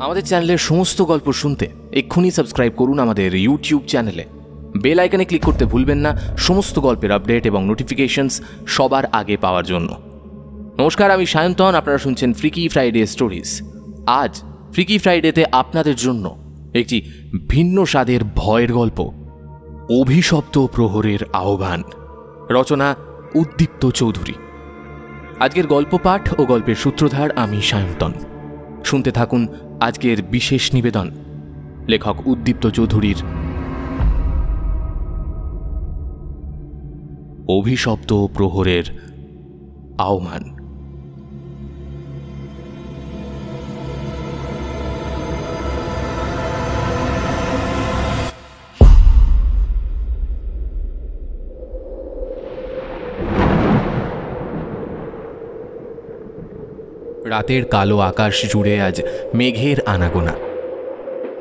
আমাদের চ্যানেলের সমস্ত গল্প শুনতে এক্ষুনি সাবস্ক্রাইব করুন আমাদের ইউটিউব চ্যানেলে। বেল আইকনে ক্লিক করতে ভুলবেন না সমস্ত গল্পের আপডেট এবং নোটিফিকেশনস সবার আগে পাওয়ার জন্য। নমস্কার, আমি সায়ন্তন, আপনারা শুনছেন ফ্রিকি ফ্রাইডে স্টোরিজ। আজ ফ্রিকি ফ্রাইডেতে আপনাদের জন্য একটি ভিন্ন স্বাদের ভয়ের গল্প, অভিশপ্ত প্রহরের আহ্বান। রচনা উদ্দীপ্ত চৌধুরী। আজকের গল্প পাঠ ও গল্পের সূত্রধার আমি সায়ন্তন। শুনতে থাকুন আজকের বিশেষ নিবেদন, লেখক উদ্দীপ্ত চৌধুরীর অভিশপ্ত প্রহরের আহ্বান। রাতের কালো আকাশ জুড়ে আজ মেঘের আনাগোনা।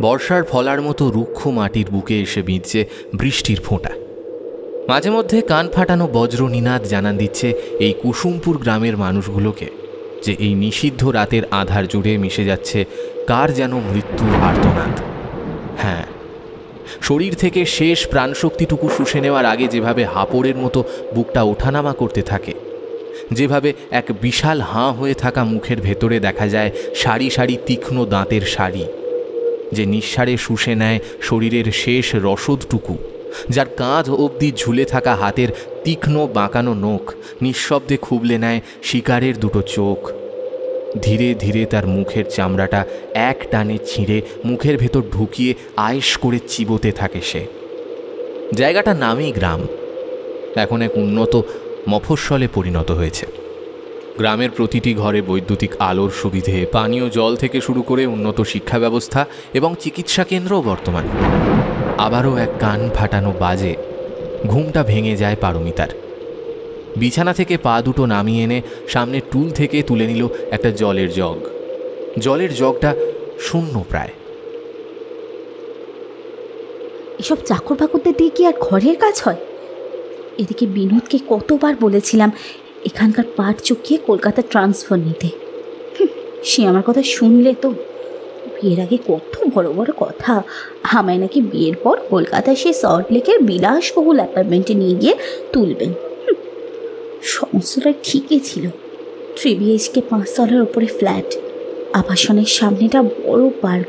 বর্ষার ফলার মতো রুক্ষ মাটির বুকে এসে বিঁধছে বৃষ্টির ফোঁটা। মাঝে মধ্যে কান ফাটানো বজ্র নিনাদ জানান দিচ্ছে এই কুসুমপুর গ্রামের মানুষগুলোকে যে এই নিষিদ্ধ রাতের আধার জুড়ে মিশে যাচ্ছে কার যেন মৃত্যুর আর্তনাদ। হ্যাঁ, শরীর থেকে শেষ প্রাণশক্তিটুকু শুষে নেওয়ার আগে যেভাবে হাঁপড়ের মতো বুকটা ওঠানামা করতে থাকে, যেভাবে এক বিশাল হাঁ হয়ে থাকা মুখের ভেতরে দেখা যায় সারি সারি তীক্ষ্ণ দাঁতের সারি, যে নিঃসারে শুষে নেয় শরীরের শেষ রসদটুকু, যার কাঁধ অবধি ঝুলে থাকা হাতের তীক্ষ্ণ বাঁকানো নখ নিঃশব্দে খুবলে নেয় শিকারের দুটো চোখ। ধীরে ধীরে তার মুখের চামড়াটা এক টানে ছিঁড়ে মুখের ভেতর ঢুকিয়ে আয়েশ করে চিবোতে থাকে সে। জায়গাটার নামই গ্রাম, এখন এক উন্নত মফস্বলে পরিণত হয়েছে। গ্রামের প্রতিটি ঘরে বৈদ্যুতিক আলোর সুবিধে, পানীয় জল থেকে শুরু করে উন্নত শিক্ষা ব্যবস্থা এবং চিকিৎসা কেন্দ্রও বর্তমান। আবারও এক কান ফাটানো বাজে ঘুমটা ভেঙে যায় পারমিতার। বিছানা থেকে পা দুটো নামিয়ে এনে সামনের টুল থেকে তুলে নিল একটা জলের জগ। জলের জগটা শূন্য প্রায়। এসব চাকর বাকরদের দিয়ে কি আর ঘরের কাজ হয়? এদিকে বিনোদকে কতবার বলেছিলাম এখানকার পাট চুকিয়ে কলকাতা ট্রান্সফার নিতে। সে আমার কথা শুনলে তো? বিয়ের আগে কত বড় বড় কথা, আমায় নাকি বিয়ের পর কলকাতায় সে সল্টলেকের বিলাসবহুল অ্যাপার্টমেন্টে নিয়ে গিয়ে তুলবেন। সমস্তটা ঠিকই ছিল। 3 BHK 5 তলার ওপরে ফ্ল্যাট, আবাসনের সামনেটা বড় পার্ক,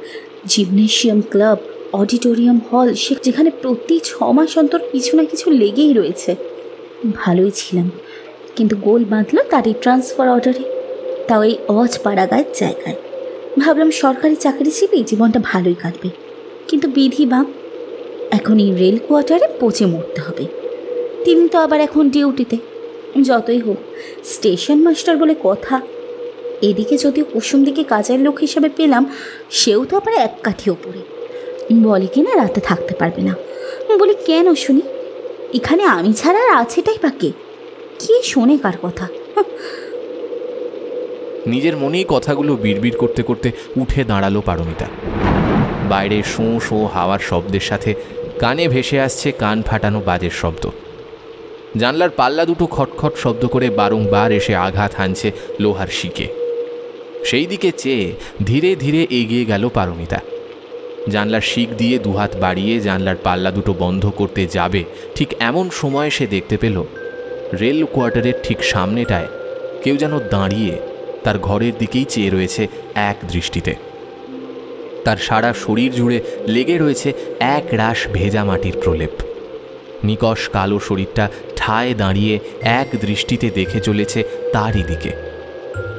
জিমনেশিয়াম, ক্লাব, অডিটোরিয়াম হল, সে যেখানে প্রতি 6 মাস অন্তর কিছু না কিছু লেগেই রয়েছে। ভালোই ছিলাম, কিন্তু গোল বাঁধল তারই ট্রান্সফার অর্ডারে, তাও এই অজপাড়াগায়ের জায়গায়। ভাবলাম সরকারি চাকরিজীবী, জীবনটা ভালোই কাটবে, কিন্তু বিধি বাম, এখন এই রেল কোয়ার্টারে পচে মরতে হবে। তিনি তো আবার এখন ডিউটিতে। যতই হোক স্টেশন মাস্টার বলে কথা। এদিকে যদিও কুসুম দিকে কাজের লোক হিসাবে পেলাম, সেও তো আবার এক কাঠি ওপরে। বলে কিনা রাতে থাকতে পারবে না। বলি কেন শুনি, এখানে আমি ছাড়া আর আছেটাই বা কে? কি শোনে কার কথা? নিজের মনেই কথাগুলো বিড়বিড় করতে করতে উঠে দাঁড়ালো পারমিতা। বাইরে শোঁ শোঁ হাওয়ার শব্দের সাথে কানে ভেসে আসছে কান ফাটানো বাজের শব্দ। জানলার পাল্লা দুটো খটখট শব্দ করে বারংবার এসে আঘাত হানছে লোহার শিকে। সেই দিকে চেয়ে ধীরে ধীরে এগিয়ে গেল পারমিতা। জানলার শিক দিয়ে দুহাত বাড়িয়ে জানলার পাল্লা দুটো বন্ধ করতে যাবে, ঠিক এমন সময় সে দেখতে পেল রেল কোয়ার্টারের ঠিক সামনেটায় কেউ যেন দাঁড়িয়ে তার ঘরের দিকেই চেয়ে রয়েছে এক দৃষ্টিতে। তার সারা শরীর জুড়ে লেগে রয়েছে এক রাশ ভেজা মাটির প্রলেপ। নিকষ কালো শরীরটা ঠায় দাঁড়িয়ে এক দৃষ্টিতে দেখে চলেছে তারই দিকে।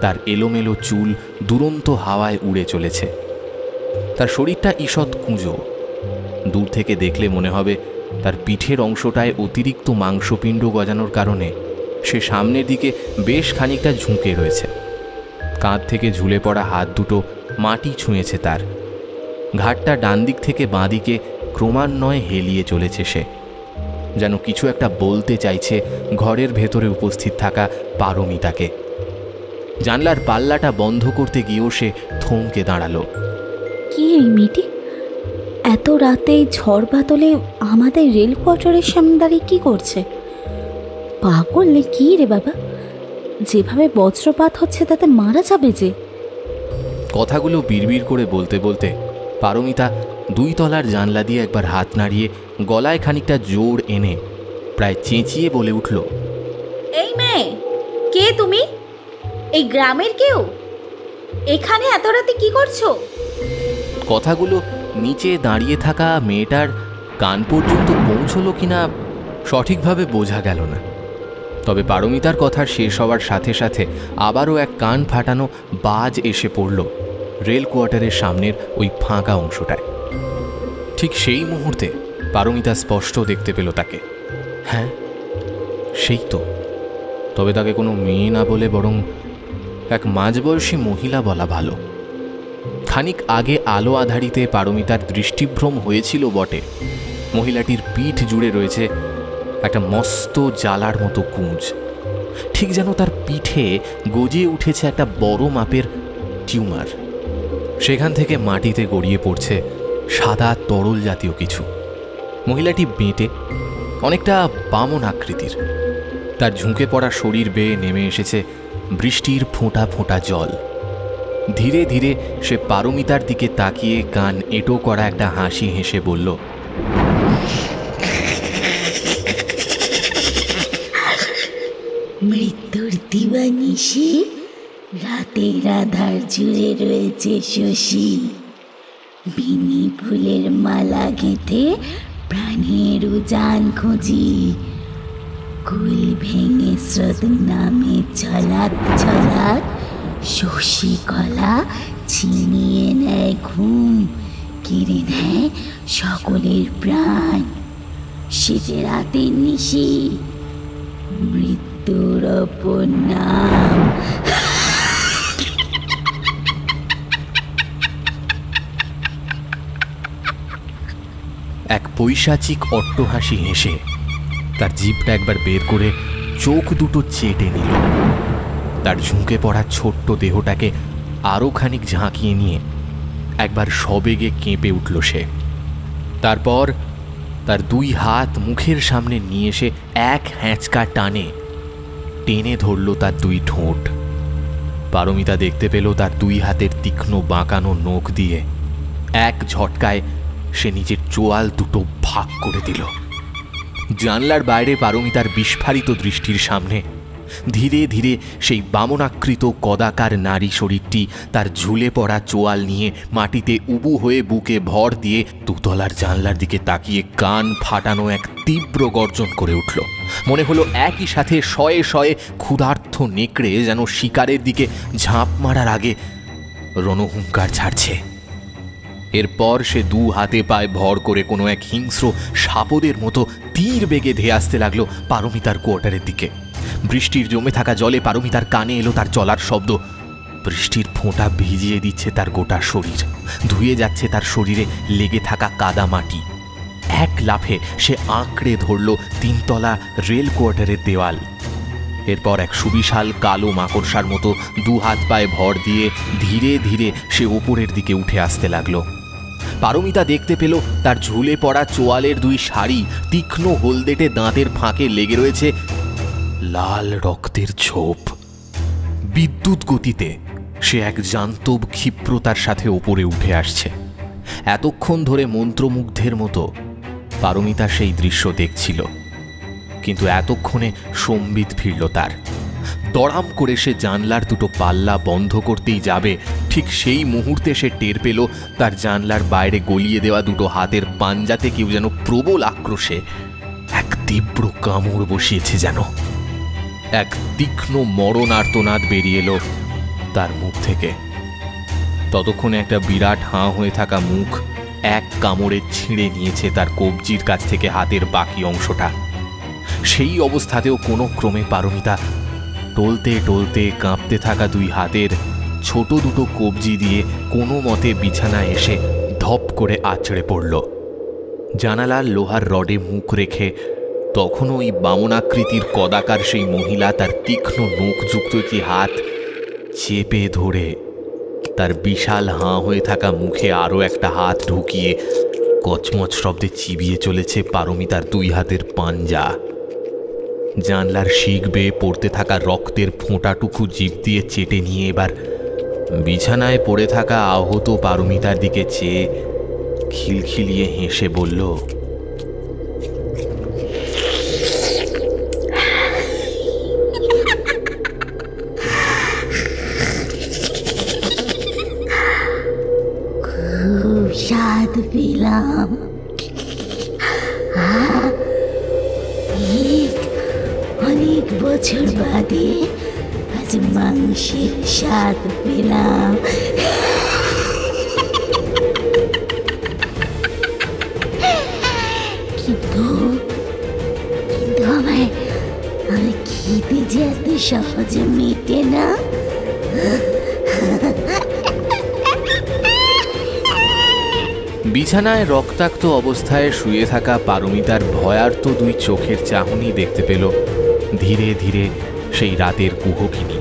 তার এলোমেলো চুল দুরন্ত হাওয়ায় উড়ে চলেছে। তার শরীরটা ঈষৎ কুঁজো। দূর থেকে দেখলে মনে হবে তার পিঠের অংশটায় অতিরিক্ত মাংসপিণ্ড গজানোর কারণে সে সামনের দিকে বেশ খানিকটা ঝুঁকে রয়েছে। কাঁধ থেকে ঝুলে পড়া হাত দুটো মাটি ছুঁয়েছে তার। ঘাটটা ডান দিক থেকে বাঁ দিকে ক্রমান্বয়ে হেলিয়ে চলেছে সে, যেন কিছু একটা বলতে চাইছে ঘরের ভেতরে উপস্থিত থাকা পারমিতাকে। জানলার পাল্লাটা বন্ধ করতে গিয়েও সে থমকে দাঁড়ালো। কি এই মেয়েটি এত রাতে ঝড় বাতলে আমাদের রেল কোয়ার্টারের সামনে দাঁড়িয়ে কি করছে? পাগল নে কি রে বাবা? যেভাবে বজ্রপাত হচ্ছে তাতে মারা যাবে যে। কথাগুলো বিড়বিড় করে বলতে বলতে পারমিতা 2 তলার জানলা দিয়ে একবার হাত নাড়িয়ে গলায় খানিকটা জোর এনে প্রায় চেঁচিয়ে বলে উঠল, এই মেয়ে, কে তুমি? এই গ্রামের কেউ? এখানে এত রাতে কি করছো? কথাগুলো নিচে দাঁড়িয়ে থাকা মেয়েটার কান পর্যন্ত পৌঁছলো কিনা সঠিকভাবে বোঝা গেল না। তবে পারমিতার কথা শেষ হওয়ার সাথে সাথে আবারও এক কান ফাটানো বাজ এসে পড়ল রেল কোয়ার্টারের সামনের ওই ফাঁকা অংশটায়। ঠিক সেই মুহূর্তে পারমিতা স্পষ্ট দেখতে পেল তাকে। হ্যাঁ, সেই তো। তবে তাকে কোনো মেয়ে না বলে বরং এক মাঝবয়সী মহিলা বলা ভালো। খানিক আগে আলো আধারিতে পারমিতার দৃষ্টিভ্রম হয়েছিল বটে, মহিলাটির পিঠ জুড়ে রয়েছে একটা মস্ত জ্বালার মতো কুঁজ, ঠিক যেন তার পিঠে গজিয়ে উঠেছে একটা বড় মাপের টিউমার। সেখান থেকে মাটিতে গড়িয়ে পড়ছে সাদা তরল জাতীয় কিছু। মহিলাটি বেঁটে, অনেকটা বামন আকৃতির। তার ঝুঁকে পড়া শরীর বেয়ে নেমে এসেছে বৃষ্টির ফোঁটা ফোঁটা জল। ধীরে ধীরে সে পারমিতার দিকে তাকিয়ে কান এঁটো করা একটা হাসি হেসে বলল, মৃত্যুর দিবানিশি রাতের আধার জুড়ে রয়েছে শশী। বিনি ফুলের মালা গেঁথে প্রাণের উজান খুঁজি। কুল ভেঙে স্রোত নামে ছলাৎ ছলাৎ শশী কলা ছিনিয়ে নেয় ঘুম, কেড়ে নেয় সকলের প্রাণ। সে যে রাতের নিশি, মৃত্যুর অপর নাম। এক পৈশাচিক অট্টহাসি হেসে তার জিভটা একবার বের করে চোখ দুটো চেটে নিল। তার ঝুঁকে পড়া ছোট্ট দেহটাকে আরও খানিক ঝাঁকিয়ে নিয়ে একবার সবেগে কেঁপে উঠল সে। তারপর তার 2 হাত মুখের সামনে নিয়ে এসে এক হ্যাঁচকা টানে টেনে ধরল তার 2 ঠোঁট। পারমিতা দেখতে পেল তার 2 হাতের তীক্ষ্ণ বাঁকানো নখ দিয়ে এক ঝটকায় সে নিজের চোয়াল দুটো ভাগ করে দিল। জানলার বাইরে পারমিতার বিস্ফারিত দৃষ্টির সামনে ধীরে ধীরে সেই বামনাকৃত কদাকার নারী শরীরটি তার ঝুলে পড়া চোয়াল নিয়ে মাটিতে উবু হয়ে বুকে ভর দিয়ে 2 তলার জানলার দিকে তাকিয়ে কান ফাটানো এক তীব্র গর্জন করে উঠল। মনে হলো একই সাথে শয়ে শয়ে ক্ষুধার্থ নেকড়ে যেন শিকারের দিকে ঝাঁপ মারার আগে রণহুঙ্কার ছাড়ছে। এরপর সে 2 হাতে পায়ে ভর করে কোনো এক হিংস্র সাপদের মতো তীর বেগে ধেয়ে আসতে লাগলো পারমিতার কোয়ার্টারের দিকে। বৃষ্টির জমে থাকা জলে পারমিতার কানে এলো তার চলার শব্দ। বৃষ্টির ফোঁটা ভিজিয়ে দিচ্ছে তার গোটা শরীর, ধুয়ে যাচ্ছে তার শরীরে লেগে থাকা কাদা মাটি। এক লাফে সে আঁকড়ে ধরল 3 তলা রেল কোয়ার্টারের দেওয়াল। এরপর এক সুবিশাল কালো মাকড়সার মতো 2 হাত পায়ে ভর দিয়ে ধীরে ধীরে সে ওপরের দিকে উঠে আসতে লাগলো। পারমিতা দেখতে পেল তার ঝুলে পড়া চোয়ালের 2 সারি তীক্ষ্ণ হলদেটে দাঁতের ফাঁকে লেগে রয়েছে লাল রক্তের ছোপ। বিদ্যুৎ গতিতে সে এক জান্তব ক্ষিপ্রতার সাথে ওপরে উঠে আসছে। এতক্ষণ ধরে মন্ত্রমুগ্ধের মতো পারমিতা সেই দৃশ্য দেখছিল, কিন্তু এতক্ষণে সম্বিত ফিরল তার। দড়াম করে সে জানলার 2 পাল্লা বন্ধ করতেই যাবে, ঠিক সেই মুহূর্তে সে টের পেল তার জানলার বাইরে গলিয়ে দেওয়া 2 হাতের পাঞ্জাতে কেউ যেন প্রবল আক্রোশে এক তীব্র কামড় বসিয়েছে। যেন এক তীক্ষ্ণ মরণ আর্তনাদ বেরিয়ে এলো তার মুখ থেকে। ততক্ষণে একটা বিরাট হাঁ হয়ে থাকা মুখ এক কামড়ে ছিঁড়ে নিয়েছে তার কবজির কাছ থেকে হাতের বাকি অংশটা। সেই অবস্থাতেও কোনো ক্রমে পারমিতা টলতে টলতে কাঁপতে থাকা 2 হাতের ছোট 2 কবজি দিয়ে কোনো মতে বিছানায় এসে ধপ করে আছড়ে পড়ল। জানালার লোহার রডে মুখ রেখে তখনও ওই বামনাকৃতির কদাকার সেই মহিলা তার তীক্ষ্ণ নখযুক্ত একটি হাত চেপে ধরে তার বিশাল হাঁ হয়ে থাকা মুখে আরও একটা হাত ঢুকিয়ে কচমচ শব্দে চিবিয়ে চলেছে পারমিতার 2 হাতের পাঞ্জা। জানলার শিক বেয়ে পড়তে থাকা রক্তের ফোঁটাটুকু জিভ দিয়ে চেটে নিয়ে এবার বিছানায় পড়ে থাকা আহত পারমিতার দিকে চেয়ে খিলখিলিয়ে হেসে বলল, খুব স্বাদ পেলাম। অনেক বছর বাদে আজ মাংসের স্বাদ পেলাম। কিন্তু আমার খিদে যে এত সহজে মেটে না। বিছানায় রক্তাক্ত অবস্থায় শুয়ে থাকা পারমিতার ভয়ার্ত দুই চোখের চাহনি দেখতে পেল ধীরে ধীরে সেই রাতের কুহকিনী।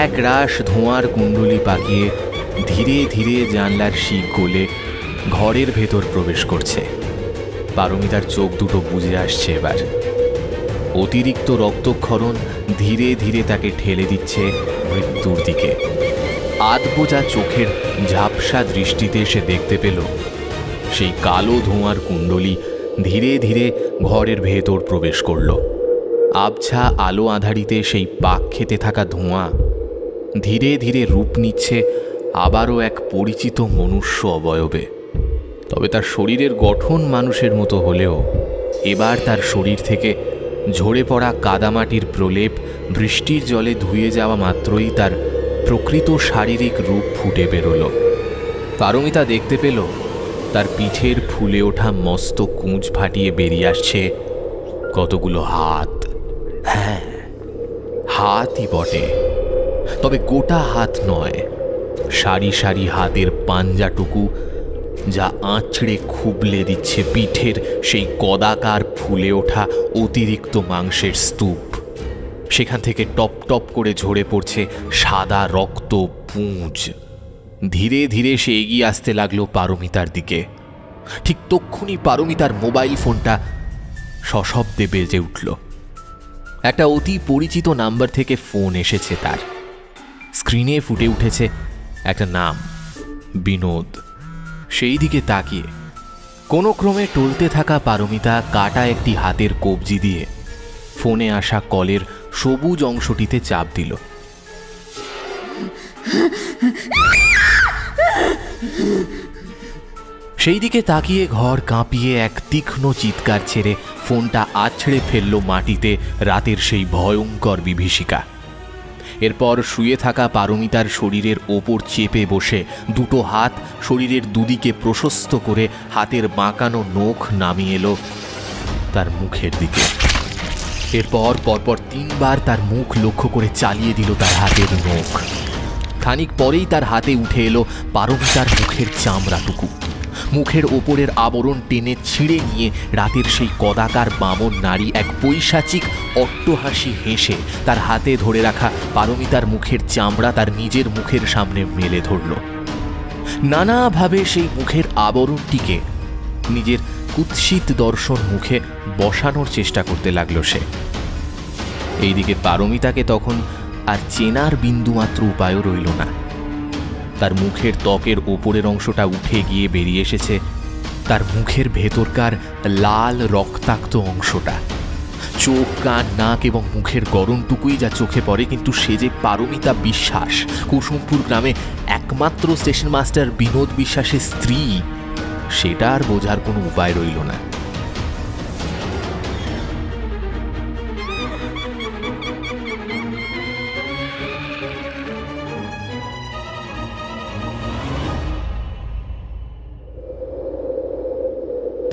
এক রাশ ধোঁয়ার কুণ্ডলি পাকিয়ে ধীরে ধীরে জানলার শিক গলে ঘরের ভেতর প্রবেশ করছে। পারমিতার চোখ দুটো বুজে আসছে এবার। অতিরিক্ত রক্তক্ষরণ ধীরে ধীরে তাকে ঠেলে দিচ্ছে মৃত্যুর দিকে। আধবোজা চোখের ঝাপসা দৃষ্টিতে সে দেখতে পেল সেই কালো ধোঁয়ার কুণ্ডলি ধীরে ধীরে ঘরের ভেতর প্রবেশ করল। আবছা আলো আঁধারিতে সেই পাক খেতে থাকা ধোঁয়া ধীরে ধীরে রূপ নিচ্ছে আবারও এক পরিচিত মনুষ্য অবয়বে। তবে তার শরীরের গঠন মানুষের মতো হলেও এবার তার শরীর থেকে ঝরে পড়া কাদামাটির প্রলেপ বৃষ্টির জলে ধুয়ে যাওয়া মাত্রই তার প্রকৃত শারীরিক রূপ ফুটে বেরোল। পারমিতা দেখতে পেল তার পিঠের ফুলে ওঠা মস্ত কুঁজ ফাটিয়ে বেরিয়ে আসছে কতগুলো হাত। হ্যাঁ, হাতই বটে, তবে গোটা হাত নয়, সারি সারি হাতের পাঞ্জাটুকু যা আঁচড়ে খুবলে দিচ্ছে পিঠের সেই কদাকার ফুলে ওঠা অতিরিক্ত মাংসের স্তূপ। সেখান থেকে টপ টপ করে ঝরে পড়ছে সাদা রক্ত পুঁজ। ধীরে ধীরে সে এগিয়ে আসতে লাগলো পারমিতার দিকে। ঠিক তক্ষুনি পারমিতার মোবাইল ফোনটা সশব্দে বেজে উঠল। একটা অতি পরিচিত নাম্বার থেকে ফোন এসেছে তার। স্ক্রিনে ফুটে উঠেছে একটা নাম, বিনোদ। সেই দিকে তাকিয়ে কোনো ক্রমে টলতে থাকা পারমিতা কাটা একটি হাতের কবজি দিয়ে ফোনে আসা কলের সবুজ অংশটিতে চাপ দিল। সেই দিকে তাকিয়ে ঘর কাঁপিয়ে এক তীক্ষ্ণ চিৎকার ছেড়ে ফোনটা আছড়ে ফেলল মাটিতে রাতের সেই ভয়ঙ্কর বিভীষিকা। এরপর শুয়ে থাকা পারমিতার শরীরের ওপর চেপে বসে দুটো হাত শরীরের দুদিকে প্রশস্ত করে হাতের বাঁকানো নখ নামিয়ে এলো তার মুখের দিকে। এরপর পরপর 3 বার তার মুখ লক্ষ্য করে চালিয়ে দিল তার হাতের নখ। খানিক পরেই তার হাতে উঠে এলো পারমিতার মুখের চামড়াটুকু। মুখের ওপরের আবরণ টেনে ছিঁড়ে নিয়ে রাতের সেই কদাকার বামন নারী এক পৈশাচিক অট্টহাসি হেসে তার হাতে ধরে রাখা পারমিতার মুখের চামড়া তার নিজের মুখের সামনে মেলে ধরল। নানাভাবে সেই মুখের আবরণটিকে নিজের কুৎসিত দর্শন মুখে বসানোর চেষ্টা করতে লাগলো সে। এইদিকে পারমিতাকে তখন আর চেনার বিন্দুমাত্র উপায়ও রইল না। তার মুখের ত্বকের ওপরের অংশটা উঠে গিয়ে বেরিয়ে এসেছে তার মুখের ভেতরকার লাল রক্তাক্ত অংশটা। চোখ, কান, নাক এবং মুখের গড়নটুকুই যা চোখে পড়ে, কিন্তু সে যে পারমিতা বিশ্বাস, কুসুমপুর গ্রামে একমাত্র স্টেশন মাস্টার বিনোদ বিশ্বাসের স্ত্রী, সেটা আর বোঝার কোনো উপায় রইল না।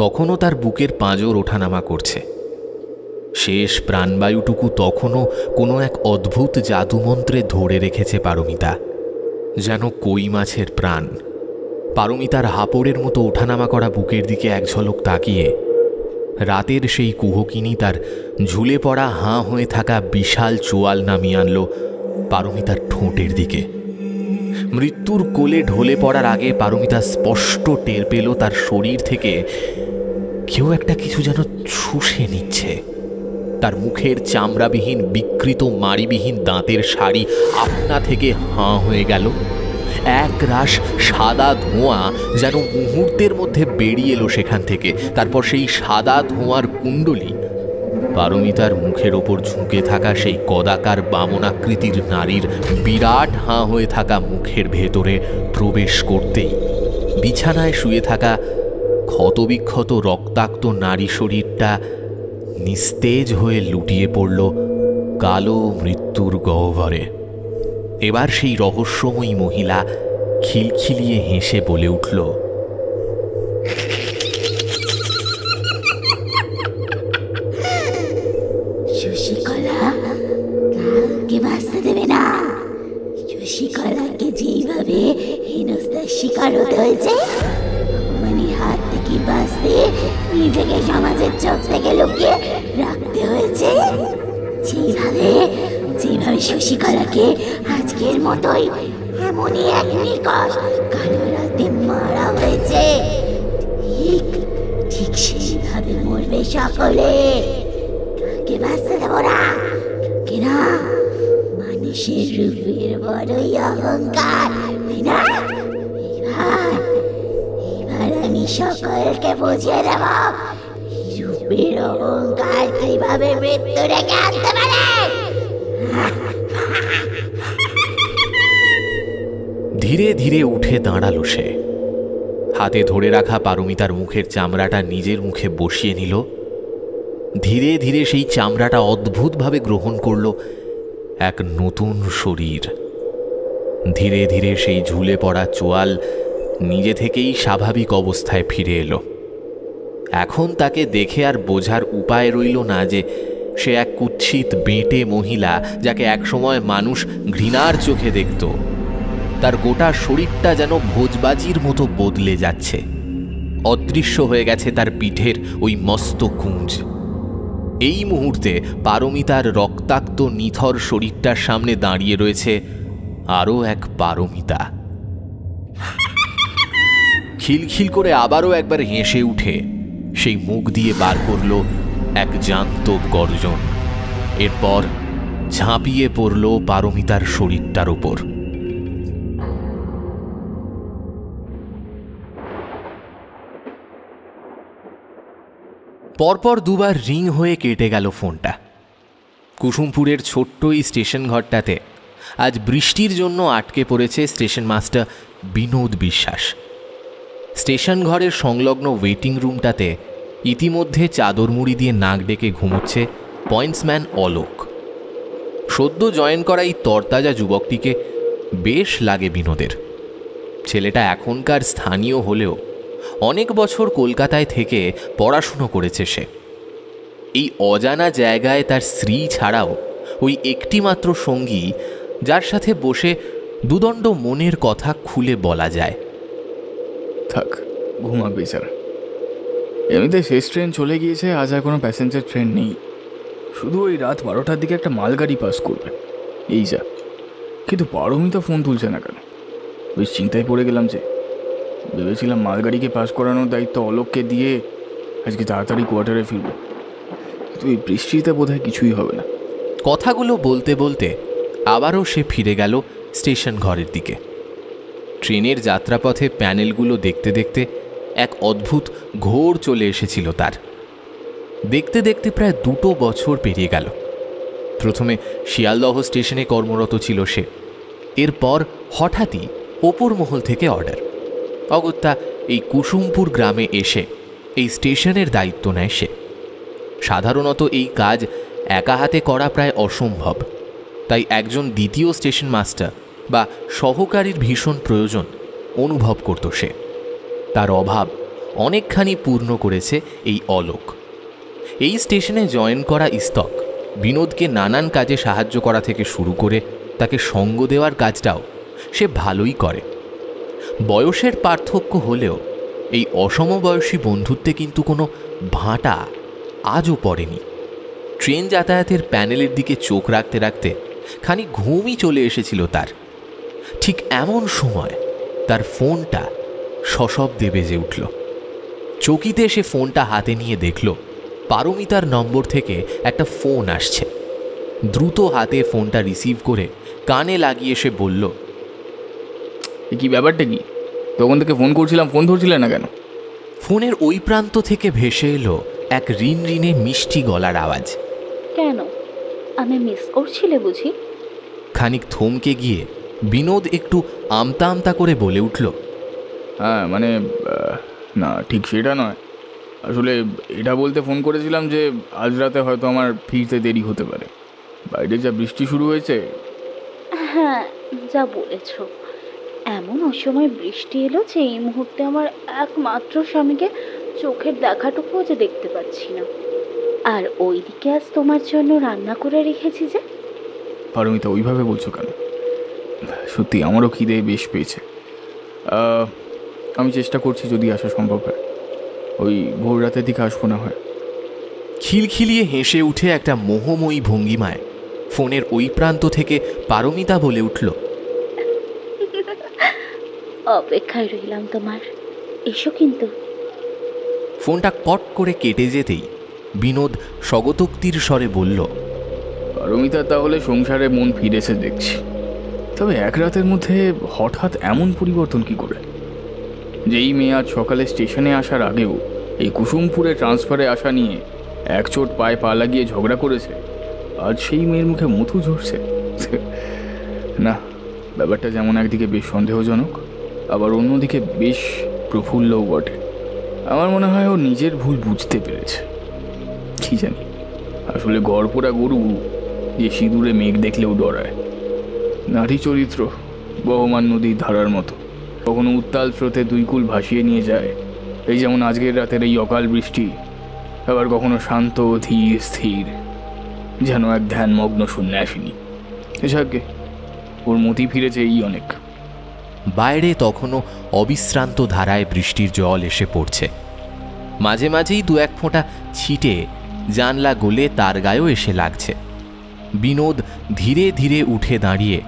তখনও তার বুকের পাঁজর ওঠানামা করছে। শেষ প্রাণবায়ুটুকু তখনও কোনো এক অদ্ভুত জাদুমন্ত্রে ধরে রেখেছে পারমিতা, যেন কই মাছের প্রাণ। পারমিতার হাপড়ের মতো ওঠানামা করা বুকের দিকে এক ঝলক তাকিয়ে রাতের সেই কুহকিনী তার ঝুলে পড়া হাঁ হয়ে থাকা বিশাল চোয়াল নামিয়ে আনল পারমিতার ঠোঁটের দিকে। মৃত্যুর কোলে ঢলে পড়ার আগে পারমিতা স্পষ্ট টের পেল তার শরীর থেকে কেউ একটা কিছু যেন শুষে নিচ্ছে। তার মুখের চামড়াবিহীন বিকৃত মাড়িবিহীন দাঁতের শাড়ি আপনা থেকে হাঁ হয়ে গেল। এক রাশ সাদা ধোঁয়া যেন মুহূর্তের মধ্যে বেরিয়ে এলো সেখান থেকে। তারপর সেই সাদা ধোঁয়ার কুণ্ডলী পারমিতার মুখের ওপর ঝুঁকে থাকা সেই কদাকার বামনাকৃতির নারীর বিরাট হাঁ হয়ে থাকা মুখের ভেতরে প্রবেশ করতেই বিছানায় শুয়ে থাকা ক্ষতবিক্ষত রক্তাক্ত নারী শরীরটা নিস্তেজ হয়ে লুটিয়ে পড়ল কালো মৃত্যুর গহ্বরে। এবার সেই রহস্যময়ী মহিলা খিলখিলিয়ে হেসে বলে উঠল, শশীকলা কাউকে বাঁচতে দেবে না। শশীকলাকে যেইভাবে হেনস্থার শিকার হতে হয়েছে, অপমানের হাত থেকে বাঁচতে নিজেকে সমাজের চোখ থেকে লুকিয়ে রাখতে হয়েছে, যেভাবে শশীকলাকে আজকের মতোই এমনই এক নিকষ কালো রাতে মারা হয়েছে, ঠিক সেইভাবে মরবে সকলে। কাকে বাঁচতে দেবো না, কেনা মানুষের রূপের বড়ই অহংকার, না? এবার আমি সকলকে বুঝিয়ে দেব রূপের অহংকার কিভাবে মৃত্যু রেখে আনতে পারে। ধীরে ধীরে উঠে দাঁড়ালো সে। হাতে ধরে রাখা পারমিতার মুখের চামড়াটা নিজের মুখে বসিয়ে নিল। ধীরে ধীরে সেই চামড়াটা অদ্ভুতভাবে গ্রহণ করল এক নতুন শরীর। ধীরে ধীরে সেই ঝুলে পড়া চোয়াল নিজে থেকেই স্বাভাবিক অবস্থায় ফিরে এলো। এখন তাকে দেখে আর বোঝার উপায় রইল না যে সে এক কুৎসিত বেঁটে মহিলা, যাকে একসময় মানুষ ঘৃণার চোখে দেখত। তার গোটা শরীরটা যেন ভোজবাজির মতো বদলে যাচ্ছে। অদৃশ্য হয়ে গেছে তার পিঠের ওই মস্ত কুঁজ। এই মুহূর্তে পারমিতার রক্তাক্ত নিথর শরীরটার সামনে দাঁড়িয়ে রয়েছে আরও এক পারমিতা। খিলখিল করে আবারও একবার হেসে উঠে সেই মুখ দিয়ে বার করল এক জ্যান্ত গর্জন। এরপর ঝাঁপিয়ে পড়ল পারমিতার শরীরটার উপর। পরপর দুবার রিং হয়ে কেটে গেল ফোনটা। কুসুমপুরের ছোট্ট এই স্টেশন ঘরটাতে আজ বৃষ্টির জন্য আটকে পড়েছে স্টেশন মাস্টার বিনোদ বিশ্বাস। স্টেশন ঘরের সংলগ্ন ওয়েটিং রুমটাতে ইতিমধ্যে চাদর মুড়ি দিয়ে নাক ডেকে ঘুমোচ্ছে পয়েন্টসম্যান অলোক। সদ্য জয়েন করা এই তরতাজা যুবকটিকে বেশ লাগে বিনোদের। ছেলেটা এখনকার স্থানীয় হলেও অনেক বছর কলকাতায় থেকে পড়াশুনো করেছে সে। এই অজানা জায়গায় তার স্ত্রী ছাড়াও ওই একটিমাত্র সঙ্গী, যার সাথে বসে দুদণ্ড মনের কথা খুলে বলা যায়। থাক, ঘুমাক বেচারা। এমনিতে শেষ ট্রেন চলে গিয়েছে, আজ আর কোনো প্যাসেঞ্জার ট্রেন নেই। শুধু ওই রাত 12টার দিকে একটা মালগাড়ি পাস করবে, এই যা। কিন্তু পারমিতা ফোন তুলছে না কেন? বেশ চিন্তায় পড়ে গেলাম যে। ভেবেছিলাম মালগাড়িকে পাস করানোর দায়িত্ব অলোককে দিয়ে আজকে তাড়াতাড়ি কোয়ার্টারে ফিরব, কিন্তু এই বৃষ্টিতে বোধহয় কিছুই হবে না। কথাগুলো বলতে বলতে আবারও সে ফিরে গেল স্টেশন ঘরের দিকে। ট্রেনের যাত্রাপথে প্যানেলগুলো দেখতে দেখতে এক অদ্ভুত ঘোর চলে এসেছিল তার। দেখতে দেখতে প্রায় 2 বছর পেরিয়ে গেল। প্রথমে শিয়ালদহ স্টেশনে কর্মরত ছিল সে। এরপর হঠাৎই ওপর মহল থেকে অর্ডার, অগত্যা এই কুসুমপুর গ্রামে এসে এই স্টেশনের দায়িত্ব নেয় সে। সাধারণত এই কাজ একা হাতে করা প্রায় অসম্ভব, তাই একজন দ্বিতীয় স্টেশন মাস্টার বা সহকারীর ভীষণ প্রয়োজন অনুভব করত সে। তার অভাব অনেকখানি পূর্ণ করেছে এই অলোক। এই স্টেশনে জয়েন করা ইস্তক বিনোদকে নানান কাজে সাহায্য করা থেকে শুরু করে তাকে সঙ্গ দেওয়ার কাজটাও সে ভালোই করে। বয়সের পার্থক্য হলেও এই অসমবয়সী বন্ধুত্বে কিন্তু কোনো ভাঁটা আজও পড়েনি। ট্রেন যাতায়াতের প্যানেলের দিকে চোখ রাখতে রাখতে খানিক ঘুমই চলে এসেছিল তার। ঠিক এমন সময় তার ফোনটা সশব্দে বেজে উঠল। চকিতে সে ফোনটা হাতে নিয়ে দেখল পারমিতার নম্বর থেকে একটা ফোন আসছে। দ্রুত হাতে ফোনটা রিসিভ করে কানে লাগিয়ে সে বলল, কি ব্যাপারটা কি? তখন থেকে ফোন করছিলাম, ফোন ধরছিলে না কেন? ফোনের ওই প্রান্ত থেকে ভেসে এলো এক রিন রিনে মিষ্টি গলার আওয়াজ। কেন, আমি মিস করছিলে বুঝি? খানিক থমকে গিয়ে বিনোদ একটু আমতা আমতা করে বলে উঠল, হ্যাঁ মানে না, ঠিক সেটা নয়। আসলে এটা বলতে ফোন করেছিলাম যে আজ রাতে হয়তো আমার ফিরতে দেরি হতে পারে। বাইরে যা বৃষ্টি শুরু হয়েছে। হ্যাঁ, যা বলেছ। এমন অসময় বৃষ্টি এলো যে এই মুহূর্তে আমার একমাত্র স্বামীকে চোখের দেখাটুকুও যে দেখতে পাচ্ছি না। আর ওইদিকে আজ তোমার জন্য রান্না করে রেখেছি যে। পারমিতা, ওইভাবে বলছো কেন? সত্যি আমারও খিদে বেশ পেয়েছে। আমি চেষ্টা করছি যদি আসা সম্ভব হয়। ওই ভোর রাতের দিকে আসবো না হয়। খিলখিলিয়ে হেসে উঠে একটা মোহময়ী ভঙ্গিমায় ফোনের ওই প্রান্ত থেকে পারমিতা বলে উঠল, অপেক্ষায় রইলাম তোমার, এসো কিন্তু। ফোনটা কট করে কেটে যেতেই বিনোদ স্বগতোক্তির স্বরে বলল, পারমিতা, তাহলে সংসারে মন ফিরেছে দেখছি। তবে এক রাতের মধ্যে হঠাৎ এমন পরিবর্তন কি করে? যেই মেয়ে আজ সকালে স্টেশনে আসার আগেও এই কুসুমপুরে ট্রান্সফারে আসা নিয়ে এক চোট পায়ে পা লাগিয়ে ঝগড়া করেছে, আজ সেই মেয়ের মুখে মধু ঝরছে। না, ব্যাপারটা যেমন একদিকে বেশ সন্দেহজনক, আবার অন্যদিকে বেশ প্রফুল্লও বটে। আমার মনে হয় ও নিজের ভুল বুঝতে পেরেছে। কি জানি, আসলে গড়পোড়া গরু যে সিঁদুরে মেঘ দেখলেও ডরায়। নারী চরিত্র বহমান নদীর ধারার মতো, কখনো উত্তাল স্রোতে দুই কূল ভাসিয়ে নিয়ে যায়, এই যেমন আজকের রাতের এই অকাল বৃষ্টি। আবার কখনো শান্ত ধীর স্থির, যেন এক ধ্যানমগ্ন সন্ন্যাসিনী। যাকে ওর মতি ফিরেছে এই অনেক। বাইরে তখনও অবিশ্রান্ত ধারায় বৃষ্টির জল এসে পড়ছে। মাঝে মাঝেই দু এক ফোঁটা ছিটে জানলা গলে তার গায়েও এসে লাগছে। বিনোদ ধীরে ধীরে উঠে দাঁড়িয়ে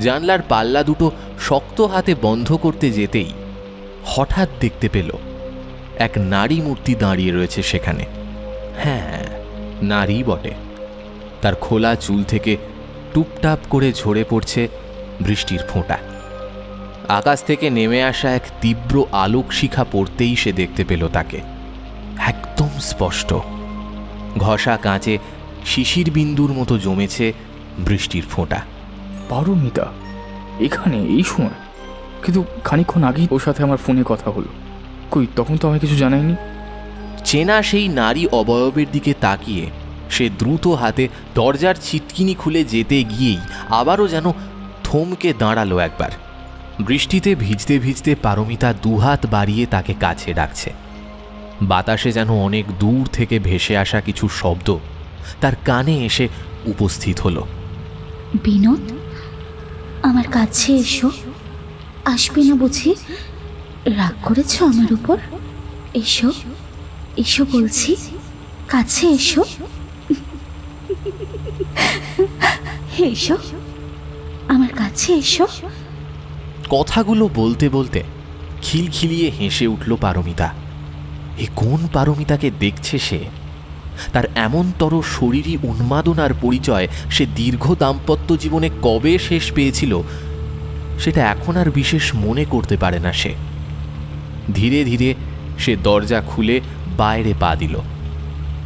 জানলার পাল্লা দুটো শক্ত হাতে বন্ধ করতে যেতেই হঠাৎ দেখতে পেল এক নারী মূর্তি দাঁড়িয়ে রয়েছে সেখানে। হ্যাঁ, নারী বটে। তার খোলা চুল থেকে টুপটাপ করে ঝরে পড়ছে বৃষ্টির ফোঁটা। আকাশ থেকে নেমে আসা এক তীব্র আলোক শিখা পড়তেই সে দেখতে পেল তাকে একদম স্পষ্ট। ঘষা কাঁচে শিশির বিন্দুর মতো জমেছে বৃষ্টির ফোঁটা। পারমিতা এখানে এই সময়? কিন্তু খানিকক্ষণ আগেই ওর সাথে আমার ফোনে কথা হলো। কই, তখন তো আমায় কিছু জানায়নি। চেনা সেই নারী অবয়বের দিকে তাকিয়ে সে দ্রুত হাতে দরজার ছিটকিনি খুলে যেতে গিয়েই আবারও যেন থমকে দাঁড়ালো একবার। বৃষ্টিতে ভিজতে ভিজতে পারমিতা দুহাত বাড়িয়ে তাকে কাছে ডাকছে। বাতাসে যেন অনেক দূর থেকে ভেসে আসা কিছু শব্দ তার কানে এসে উপস্থিত হলো। বিনোদ, আমার কাছে এসো। আসবে না বুঝি? রাগ করেছ আমার উপর? এসো, এসো বলছি, কাছে এসো। এসো, আমার কাছে এসো। কথাগুলো বলতে বলতে খিলখিলিয়ে হেসে উঠল পারমিতা। এ কোন পারমিতাকে দেখছে সে? তার এমনতর শরীরী উন্মাদনার পরিচয় সে দীর্ঘ দাম্পত্য জীবনে কবে শেষ পেয়েছিল সেটা এখন আর বিশেষ মনে করতে পারে না সে। ধীরে ধীরে সে দরজা খুলে বাইরে পা দিল।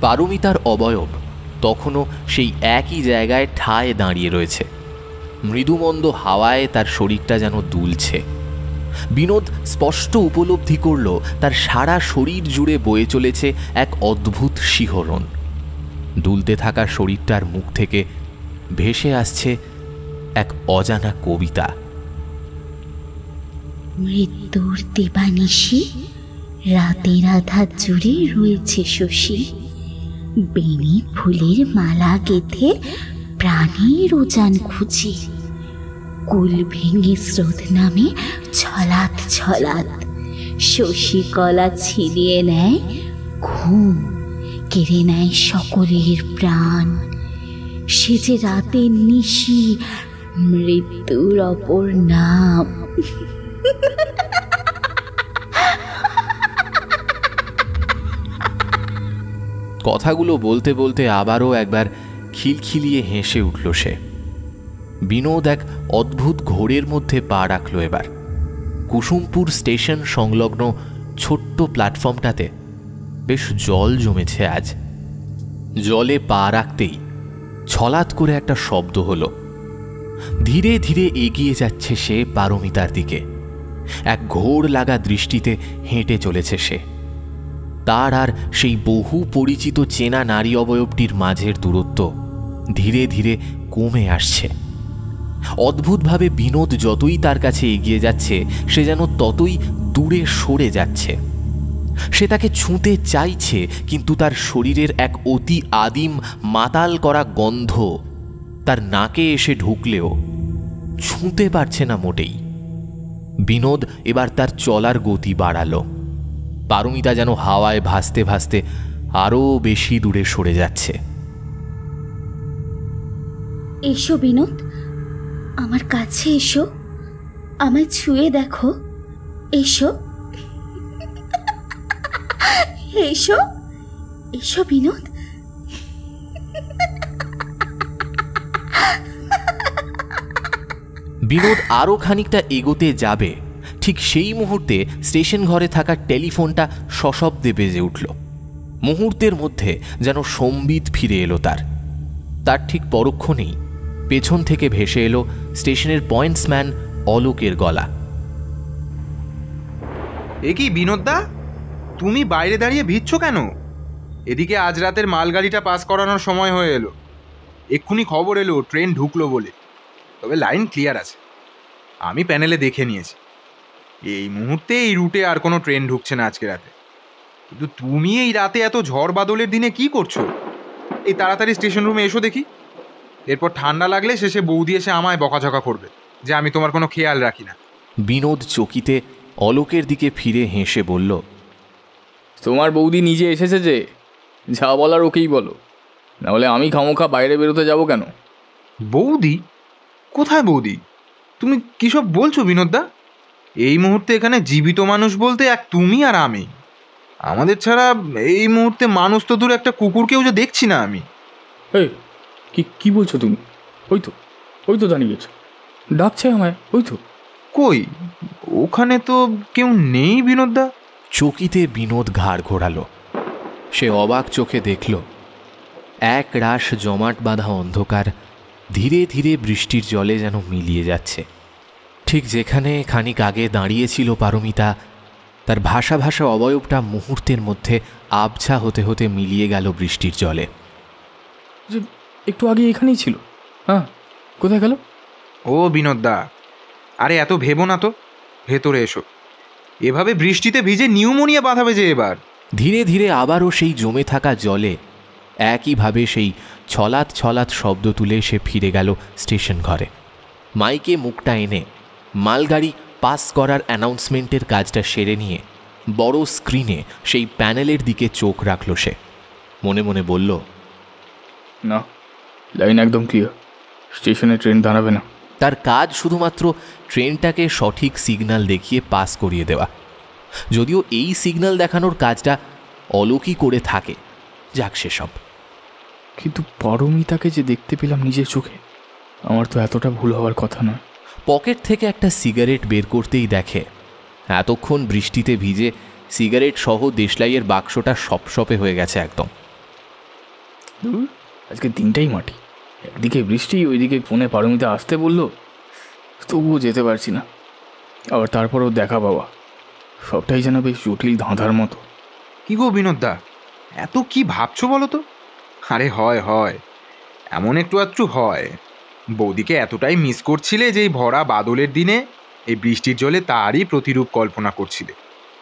পারমিতার অবয়ব তখনও সেই একই জায়গায় ঠায় দাঁড়িয়ে রয়েছে। মৃদুমন্দ হাওয়ায় তার শরীরটা যেন দুলছে। বিনোদ স্পষ্ট উপলব্ধি করল তার সারা শরীর জুড়ে বয়ে চলেছে এক অদ্ভুত শিহরণ। দুলতে থাকা শরীরটার মুখ থেকে ভেসে আসছে এক অজানা কবিতা। মৃত্যুর দিবানিশি রাতের আধার জুড়ে রয়েছে শশী, বেনি ফুলের মালা গেঁথে প্রাণের উজান খুঁজি, কুল ভেঙে স্রোত নামে ছলাৎ ছলাৎ, শশী কলা ছিনিয়ে নেয় ঘুম, কেড়ে নেয় সকলের প্রাণ। সে যে রাতের নিশি, মৃত্যুর অপর নাম। কথাগুলো বলতে বলতে আবারও একবার খিলখিলিয়ে হেসে উঠল সে। বিনোদ এক অদ্ভুত ঘোরের মধ্যে পা রাখল এবার। কুসুমপুর স্টেশন সংলগ্ন ছোট্ট প্ল্যাটফর্মটাতে বেশ জল জমেছে আজ। জলে পা রাখতেই ছলাৎ করে একটা শব্দ হলো। ধীরে ধীরে এগিয়ে যাচ্ছে সে পারমিতার দিকে। এক ঘোর লাগা দৃষ্টিতে হেঁটে চলেছে সে। তার আর সেই বহু পরিচিত চেনা নারী অবয়বটির মাঝের দূরত্ব ধীরে ধীরে কমে আসছে। অদ্ভুতভাবে বিনোদ যতই তার কাছে এগিয়ে যাচ্ছে সে যেন ততই দূরে সরে যাচ্ছে। সে তাকে ছুঁতে চাইছে, কিন্তু তার শরীরের এক অতি আদিম মাতাল করা গন্ধ তার নাকে এসে ঢুকলেও ছুঁতে পারছে না মোটেই। বিনোদ এবার তার চলার গতি বাড়ালো। পারমিতা যেন হাওয়ায় ভাসতে ভাসতে আরো বেশি দূরে সরে যাচ্ছে। এসো বিনোদ, আমার কাছে এসো, আমায় ছুঁয়ে দেখো। এসো এসো এসো বিনোদ। বিনোদ আরো খানিকটা এগোতে যাবে, ঠিক সেই মুহূর্তে স্টেশন ঘরে থাকা টেলিফোনটা সশব্দে বেজে উঠল। মুহূর্তের মধ্যে যেন সম্বিত ফিরে এলো তার ঠিক পরক্ষণেই পেছন থেকে ভেসে এলো স্টেশনের পয়েন্টসম্যান অলোকের গলা। এ কি বিনোদদা, তুমি বাইরে দাঁড়িয়ে ভিজছ কেন? এদিকে আজ রাতের মালগাড়িটা পাস করানোর সময় হয়ে এলো। এক্ষুনি খবর এলো ট্রেন ঢুকলো বলে, তবে লাইন ক্লিয়ার আছে। আমি প্যানেলে দেখে নিয়েছি, এই মুহূর্তে এই রুটে আর কোনো ট্রেন ঢুকছে না আজকে রাতে। কিন্তু তুমি এই রাতে এত ঝড় বাদলের দিনে কি করছো? এই তাড়াতাড়ি স্টেশন রুমে এসো দেখি। এরপর ঠান্ডা লাগলে শেষে বৌদি এসে আমায় বকাঝকা করবে যে আমি তোমার কোনো খেয়াল রাখি না। বিনোদ চকিতে অলোকের দিকে ফিরে হেসে বলল, তোমার বৌদি নিজে এসেছে, যে যা বলার ওকেই বলো, নাহলে আমি খামোখা বাইরে বেরোতে যাব কেন? বৌদি? কোথায় বৌদি? তুমি কী সব বলছো বিনোদদা? এই মুহূর্তে এখানে জীবিত মানুষ বলতে এক তুমি আর আমি। আমাদের ছাড়া এই মুহূর্তে মানুষ তো দূরে একটা কুকুরকেও যে দেখছি না আমি। এই কি বলছো তুমি? ওই তো দাঁড়িয়েছ, ডাকছে আমায়। ওই তো। কই, ওখানে তো কেউ নেই বিনোদদা। চকিতে বিনোদ ঘাড় ঘোরালো। সে অবাক চোখে দেখল এক রাশ জমাট বাঁধা অন্ধকার ধীরে ধীরে বৃষ্টির জলে যেন মিলিয়ে যাচ্ছে। ঠিক যেখানে খানিক আগে দাঁড়িয়েছিল পারমিতা, তার ভাষা ভাষা অবয়বটা মুহূর্তের মধ্যে আবছা হতে হতে মিলিয়ে গেল বৃষ্টির জলে। যে একটু আগে এখানেই ছিল। হ্যাঁ, কোথায় গেল? ও বিনোদদা, আরে এত ভেবো না তো, ভেতরে এসো। এভাবে বৃষ্টিতে ভিজে নিউমোনিয়া বাঁধাবে যে এবার। ধীরে ধীরে আবারও সেই জমে থাকা জলে একইভাবে সেই ছলাৎ ছলাৎ শব্দ তুলে সে ফিরে গেল স্টেশন ঘরে। মাইকে মুখটা এনে মালগাড়ি পাস করার অ্যানাউন্সমেন্টের কাজটা সেরে নিয়ে বড় স্ক্রিনে সেই প্যানেলের দিকে চোখ রাখল সে। মনে মনে বলল, না, লাইন একদম ক্লিয়ার, স্টেশনে ট্রেন দাঁড়াবে না। তার কাজ শুধুমাত্র ট্রেনটাকে সঠিক সিগন্যাল দেখিয়ে পাস করিয়ে দেওয়া। যদিও এই সিগন্যাল দেখানোর কাজটা অলৌকিক করে থাকে, যাক সেসব। কিন্তু পারমিতাকে যে দেখতে পেলাম নিজের চোখে, আমার তো এতটা ভুল হওয়ার কথা না। পকেট থেকে একটা সিগারেট বের করতেই দেখে এতক্ষণ বৃষ্টিতে ভিজে সিগারেট সহ দেশলাইয়ের বাক্সটা সপসপে হয়ে গেছে একদম। আজকে দিনটাই মাটি, একদিকে বৃষ্টি, ওইদিকে ফোনে পারমিতা আসতে বললো, তবুও যেতে পারছি না। আবার তারপরও দেখা পাওয়া, সবটাই যেন বেশ জটিল ধাঁধার মতো। কি গো বিনোদদা, এত কি ভাবছো বলো তো? আরে হয় এমন একটু আধটু হয়। বৌদিকে এতটাই মিস করছিলে যে এই ভরা বাদলের দিনে এই বৃষ্টির জলে তারই প্রতিরূপ কল্পনা করছিলে,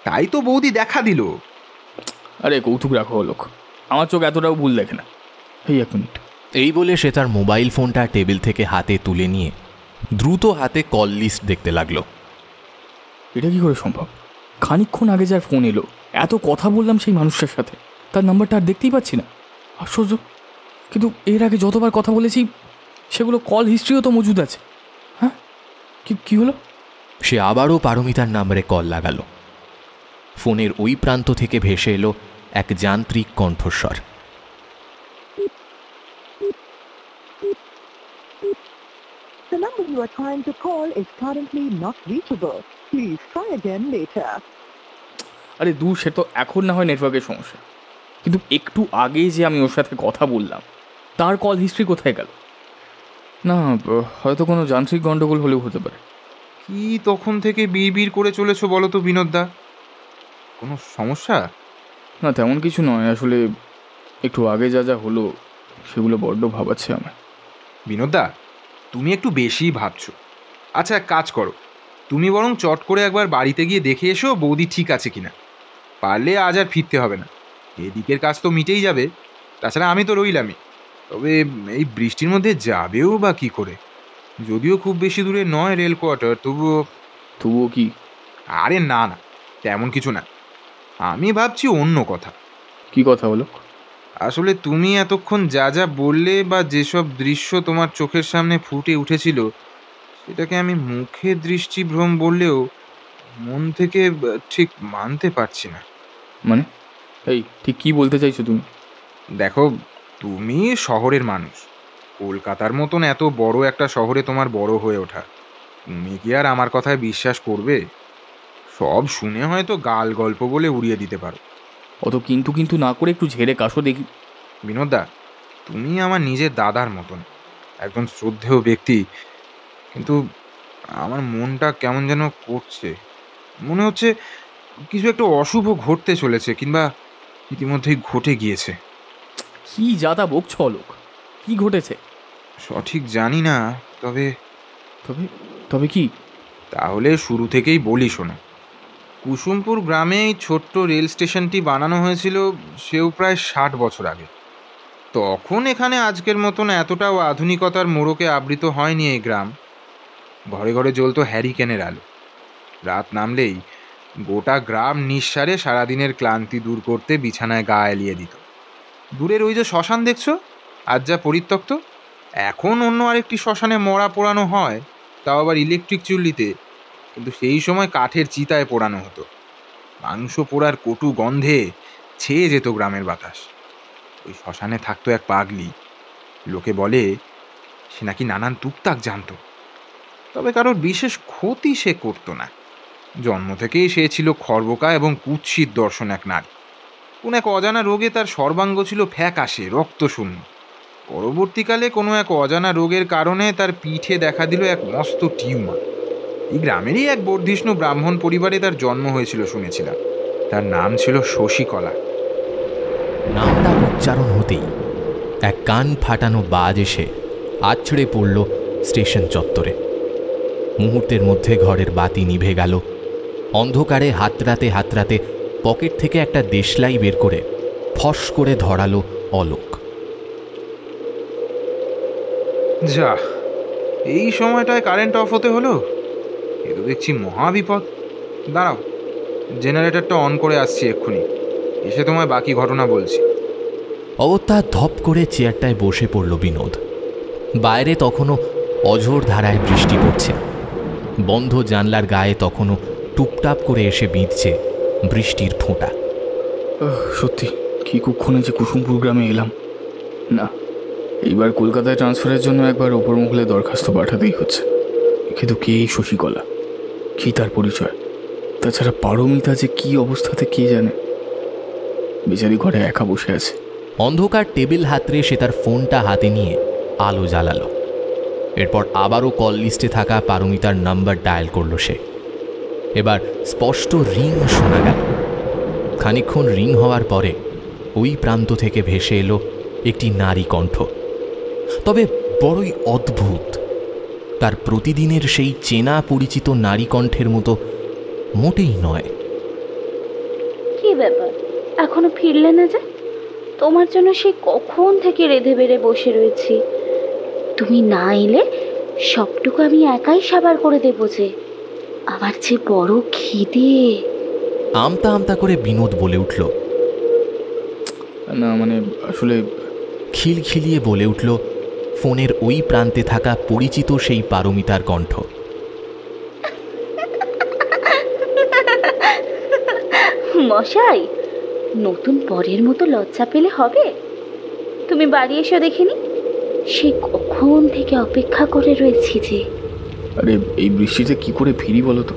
তাই তো বৌদি দেখা দিল। আরে কৌতুক রাখো লোক, আমার চোখ এতটাও ভুল দেখে না। এই এক মিনিট। এই বলে সে তার মোবাইল ফোনটা টেবিল থেকে হাতে তুলে নিয়ে দ্রুত হাতে কল লিস্ট দেখতে লাগলো। এটা কি করে সম্ভব? খানিকক্ষণ আগে যার ফোন এলো, এত কথা বললাম সেই মানুষটার সাথে, তার নাম্বারটা আর দেখতেই পাচ্ছি না। আশ্চর্য! কিন্তু এর আগে যতবার কথা বলেছি সেগুলো কল হিস্ট্রিও তো মজুদ আছে। হ্যাঁ, কি হলো? সে আবারও পারমিতার নাম্বারে কল লাগালো। ফোনের ওই প্রান্ত থেকে ভেসে এলো এক যান্ত্রিক কণ্ঠস্বর। The number you are trying to call is currently not reachable. Please try again later. আরে দূর, সে তো এখন না হয় নেটওয়ার্কের সমস্যা, কিন্তু একটু আগে যে আমি ওর সাথে কথা বললাম তার কল হিস্ট্রি কোথায় গেল? না, হয়তো কোনো যান্ত্রিক গণ্ডগোল হলেও হতে পারে। কি তখন থেকে বিড়বিড় করে চলেছো বলো তো বিনোদদা? কোনো সমস্যা? না, তেমন কিছু নয়, আসলে একটু আগে যা যা হলো সেগুলো বড্ড ভাবাচ্ছে আমার। বিনোদদা, তুমি একটু বেশিই ভাবছো। আচ্ছা, এক কাজ করো, তুমি বরং চট করে একবার বাড়িতে গিয়ে দেখে এসো বৌদি ঠিক আছে কিনা। পারলে আজ আর ফিরতে হবে না, এদিকের কাজ তো মিটেই যাবে। তাছাড়া আমি তো রইলামই। তবে এই বৃষ্টির মধ্যে যাবেও বা কী করে? যদিও খুব বেশি দূরে নয় রেল কোয়ার্টার, তবুও কি? আরে না না, তেমন কিছু না। আমি ভাবছি অন্য কথা। কি কথা হলো? আসলে তুমি এতক্ষণ যা যা বললে বা যেসব দৃশ্য তোমার চোখের সামনে ফুটে উঠেছিল, সেটাকে আমি মুখে দৃষ্টিভ্রম বললেও মন থেকে ঠিক মানতে পারছি না। মানে এই ঠিক কি বলতে চাইছো তুমি? দেখো, তুমি শহরের মানুষ, কলকাতার মতন এত বড় একটা শহরে তোমার বড় হয়ে ওঠা। তুমি কি আর আমার কথায় বিশ্বাস করবে? সব শুনে হয়তো গাল গল্প বলে উড়িয়ে দিতে পারো। অত কিন্তু কিন্তু না করে একটু ঝেড়ে কাশো দেখি। বিনোদদা, তুমি আমার নিজের দাদার মতন একজন শ্রদ্ধেয় ব্যক্তি, কিন্তু আমার মনটা কেমন যেন করছে। মনে হচ্ছে কিছু একটা অশুভ ঘটতে চলেছে, কিংবা ইতিমধ্যেই ঘটে গিয়েছে। কি যাতা বকছ লোক, কি ঘটেছে? সঠিক জানি না, তবে তবে তবে কি? তাহলে শুরু থেকেই বলি শোনো। কুসুমপুর গ্রামে এই ছোট্ট রেল স্টেশনটি বানানো হয়েছিল সেও প্রায় 60 বছর আগে। তখন এখানে আজকের মতন এতটাও আধুনিকতার মোড়কে আবৃত হয়নি এই গ্রাম। ঘরে ঘরে জ্বলতো হ্যারিকেনের আলো। রাত নামলেই গোটা গ্রাম নিঃসারে সারাদিনের ক্লান্তি দূর করতে বিছানায় গা এলিয়ে দিত। দূরের ওই যে শ্মশান দেখছো, আজ যা পরিত্যক্ত, এখন অন্য আরেকটি শ্মশানে মরা পোড়ানো হয়, তাও আবার ইলেকট্রিক চুল্লিতে। কিন্তু সেই সময় কাঠের চিতায় পোড়ানো হতো। মাংস পোড়ার কটু গন্ধে ছেয়ে যেত গ্রামের বাতাস। ওই শ্মশানে থাকতো এক পাগলি। লোকে বলে সে নাকি নানান টুকটাক জানতো, তবে কারোর বিশেষ ক্ষতি সে করতো না। জন্ম থেকেই সে ছিল খর্বকা এবং কুৎসিত দর্শন এক নারী। কোন এক অজানা রোগে তার সর্বাঙ্গ ছিল ফ্যাকাশে রক্তশূন্য। পরবর্তীকালে কোনো এক অজানা রোগের কারণে তার পিঠে দেখা দিল এক মস্ত টিউমার। এই গ্রামেরই এক বর্ধিষ্ণু ব্রাহ্মণ পরিবারে তার জন্ম হয়েছিল শুনেছিলাম। তার নাম ছিল শশীকলা। নামটা উচ্চারণ হতেই এক কান ফাটানো বাজ এসে আছড়ে পড়ল স্টেশন চত্বরে। মুহূর্তের মধ্যে ঘরের বাতি নিভে গেল। অন্ধকারে হাতড়াতে হাতড়াতে পকেট থেকে একটা দেশলাই বের করে ফস করে ধরালো অলোক। যা, এই সময়টায় কারেন্ট অফ হতে হলো, এ তো দেখছি মহা বিপদ। দাঁড়াও, জেনারেটরটা অন করে আসছি এক্ষুনি, এসে তোমায় বাকি ঘটনা বলছি। অগত্যা ধপ করে চেয়ারটায় বসে পড়ল বিনোদ। বাইরে তখনও অঝোর ধারায় বৃষ্টি পড়ছে। বন্ধ জানলার গায়ে তখনও টুপটাপ করে এসে বিঁধছে বৃষ্টির ফোঁটা। সত্যি কি কুক্ষণে যে কুসুমপুর গ্রামে এলাম। না, এইবার কলকাতায় ট্রান্সফারের জন্য একবার ওপর মহলে দরখাস্ত পাঠাতেই হচ্ছে। কিন্তু কে এই শশীকলা, কি তার পরিচয়? তাছাড়া পারমিতা যে কি অবস্থাতে কে জানে। বেচারি ঘরে একা বসে আছে। অন্ধকার টেবিল হাতড়ে সে তার ফোনটা হাতে নিয়ে আলো জ্বালালো। এরপর আবারও কল লিস্টে থাকা পারমিতার নাম্বার ডায়াল করল সে। এবার স্পষ্ট রিং শোনা গেল। খানিকক্ষণ রিং হওয়ার পরে ওই প্রান্ত থেকে ভেসে এলো একটি নারী কণ্ঠ, তবে বড়ই অদ্ভুত। তার প্রতিদিনের সেই চেনা পরিচিত নারী কণ্ঠের মতো মোটেই নয়। কি ব্যাপার, এখনো ফিরলে না যে? তোমার জন্য সে কখন থেকে রেধে বেড়ে বসে রয়েছি। তুমি না এলে সবটুকু আমি একাই সাবার করে দেবো যে। আমার যে বড় খিদে। আমতা আমতা করে বিনোদ বলে উঠল। না মানে আসলে খিলখিলিয়ে বলে উঠল ফোনের ওই প্রান্তে থাকা পরিচিত সেই পারমিতার কণ্ঠ। মশাই, নতুন পরের মতো লজ্জা পেলে হবে? তুমি বাড়ি এসো দেখিনি, সে কখন থেকে অপেক্ষা করে রয়েছি যে। আরে এই বৃষ্টিতে কি করে ফিরি বলো তো?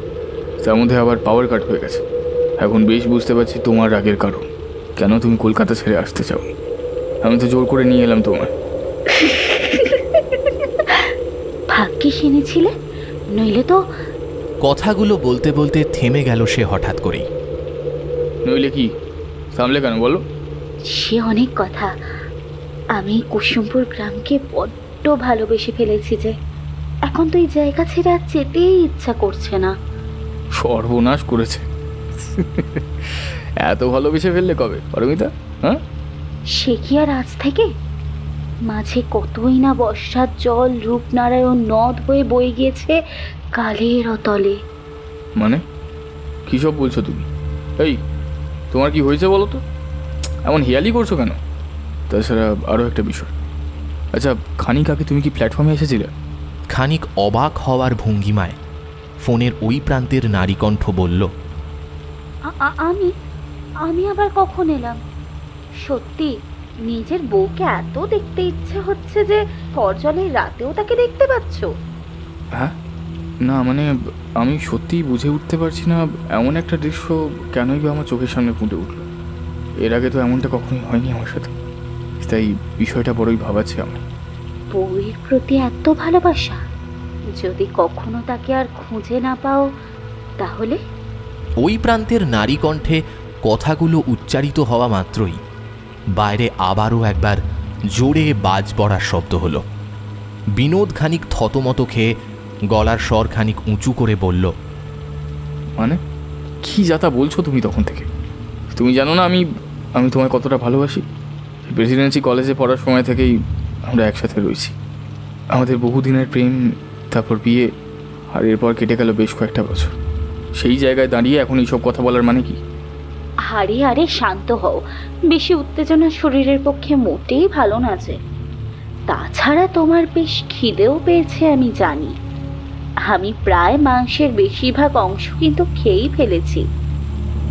তার মধ্যে আবার পাওয়ার কাট হয়ে গেছে। এখন বেশ বুঝতে পারছি তোমার রাগের কারণ, কেন তুমি কলকাতা ছেড়ে আসতে চাও। আমি তো জোর করে নিয়ে এলাম তোমায়। ভাগ্যিস এনেছিলে, নইলে তো। কথাগুলো বলতে বলতে থেমে গেল সে হঠাৎ করেই। নইলে কি? থামলে কেন বলো? সে অনেক কথা। আমি কুসুমপুর গ্রামকে বড্ড ভালোবেসে ফেলেছি যে, এখন তো এই জায়গা ছেড়ে আর যেতেই ইচ্ছা করছে না। সর্বনাশ করেছে। এত ভালোবেসে ফেললে কবে অরমিতা? হ্যাঁ, সে কি আর আজ থেকে? মাঝে কতই না বর্ষার জল রূপনারায়ণ নদ হয়ে বয়ে গিয়েছে কালের অতলে। মানে কী সব বলছো তুমি? এই তোমার কি হয়েছে বলো তো? এমন হিয়ালি করছো কেন? তাছাড়া আরও একটা বিষয়, আচ্ছা খানিক আগে তুমি কি প্ল্যাটফর্মে এসেছিলে? খানিক অবাক হওয়ার ভঙ্গিমায় ফোনের ওই প্রান্তের নারীকণ্ঠ বলল, আমি আমি আবার কখন এলাম? সত্যি নিজের বউকে এত দেখতে ইচ্ছে হচ্ছে যে পরজলের রাতেও তাকে দেখতে পাচ্ছ? হ্যাঁ, না মানে আমি সত্যিই বুঝে উঠতে পারছি না এমন একটা দৃশ্য কেনই বা আমার চোখের সামনে ফুটে উঠল। এর আগে তো এমনটা কখনোই হয়নি আমার সাথে, তাই বিষয়টা বড়ই ভাবাচ্ছে আমার। বউয়ের প্রতি এত ভালোবাসা, যদি কখনো তাকে আর খুঁজে না পাও তাহলে? ওই প্রান্তের নারী কণ্ঠে কথাগুলো উচ্চারিত হওয়া মাত্রই বাইরে আবারও একবার জোরে বাজ পড়ার শব্দ হলো। বিনোদ খানিক থতমত খেয়ে গলার স্বর খানিক উঁচু করে বলল, মানে কি যাতা বলছো তুমি তখন থেকে? তুমি জানো না আমি আমি তোমায় কতটা ভালোবাসি? প্রেসিডেন্সি কলেজে পড়ার সময় থেকেই আমরা একসাথে রয়েছি। আমাদের বহুদিনের প্রেম, তারপর বিয়ে, আর এরপর কেটে গেল বেশ কয়েকটা বছর। সেই জায়গায় দাঁড়িয়ে এখন এইসব কথা বলার মানে কি? আরে আরে শান্ত হও, বেশি উত্তেজনা শরীরের পক্ষে মোটেই ভালো না যে। তাছাড়া তোমার বেশ খিদেও পেয়েছে আমি জানি। আমি প্রায় মাংসের বেশিরভাগ অংশ কিন্তু খেয়েই ফেলেছি।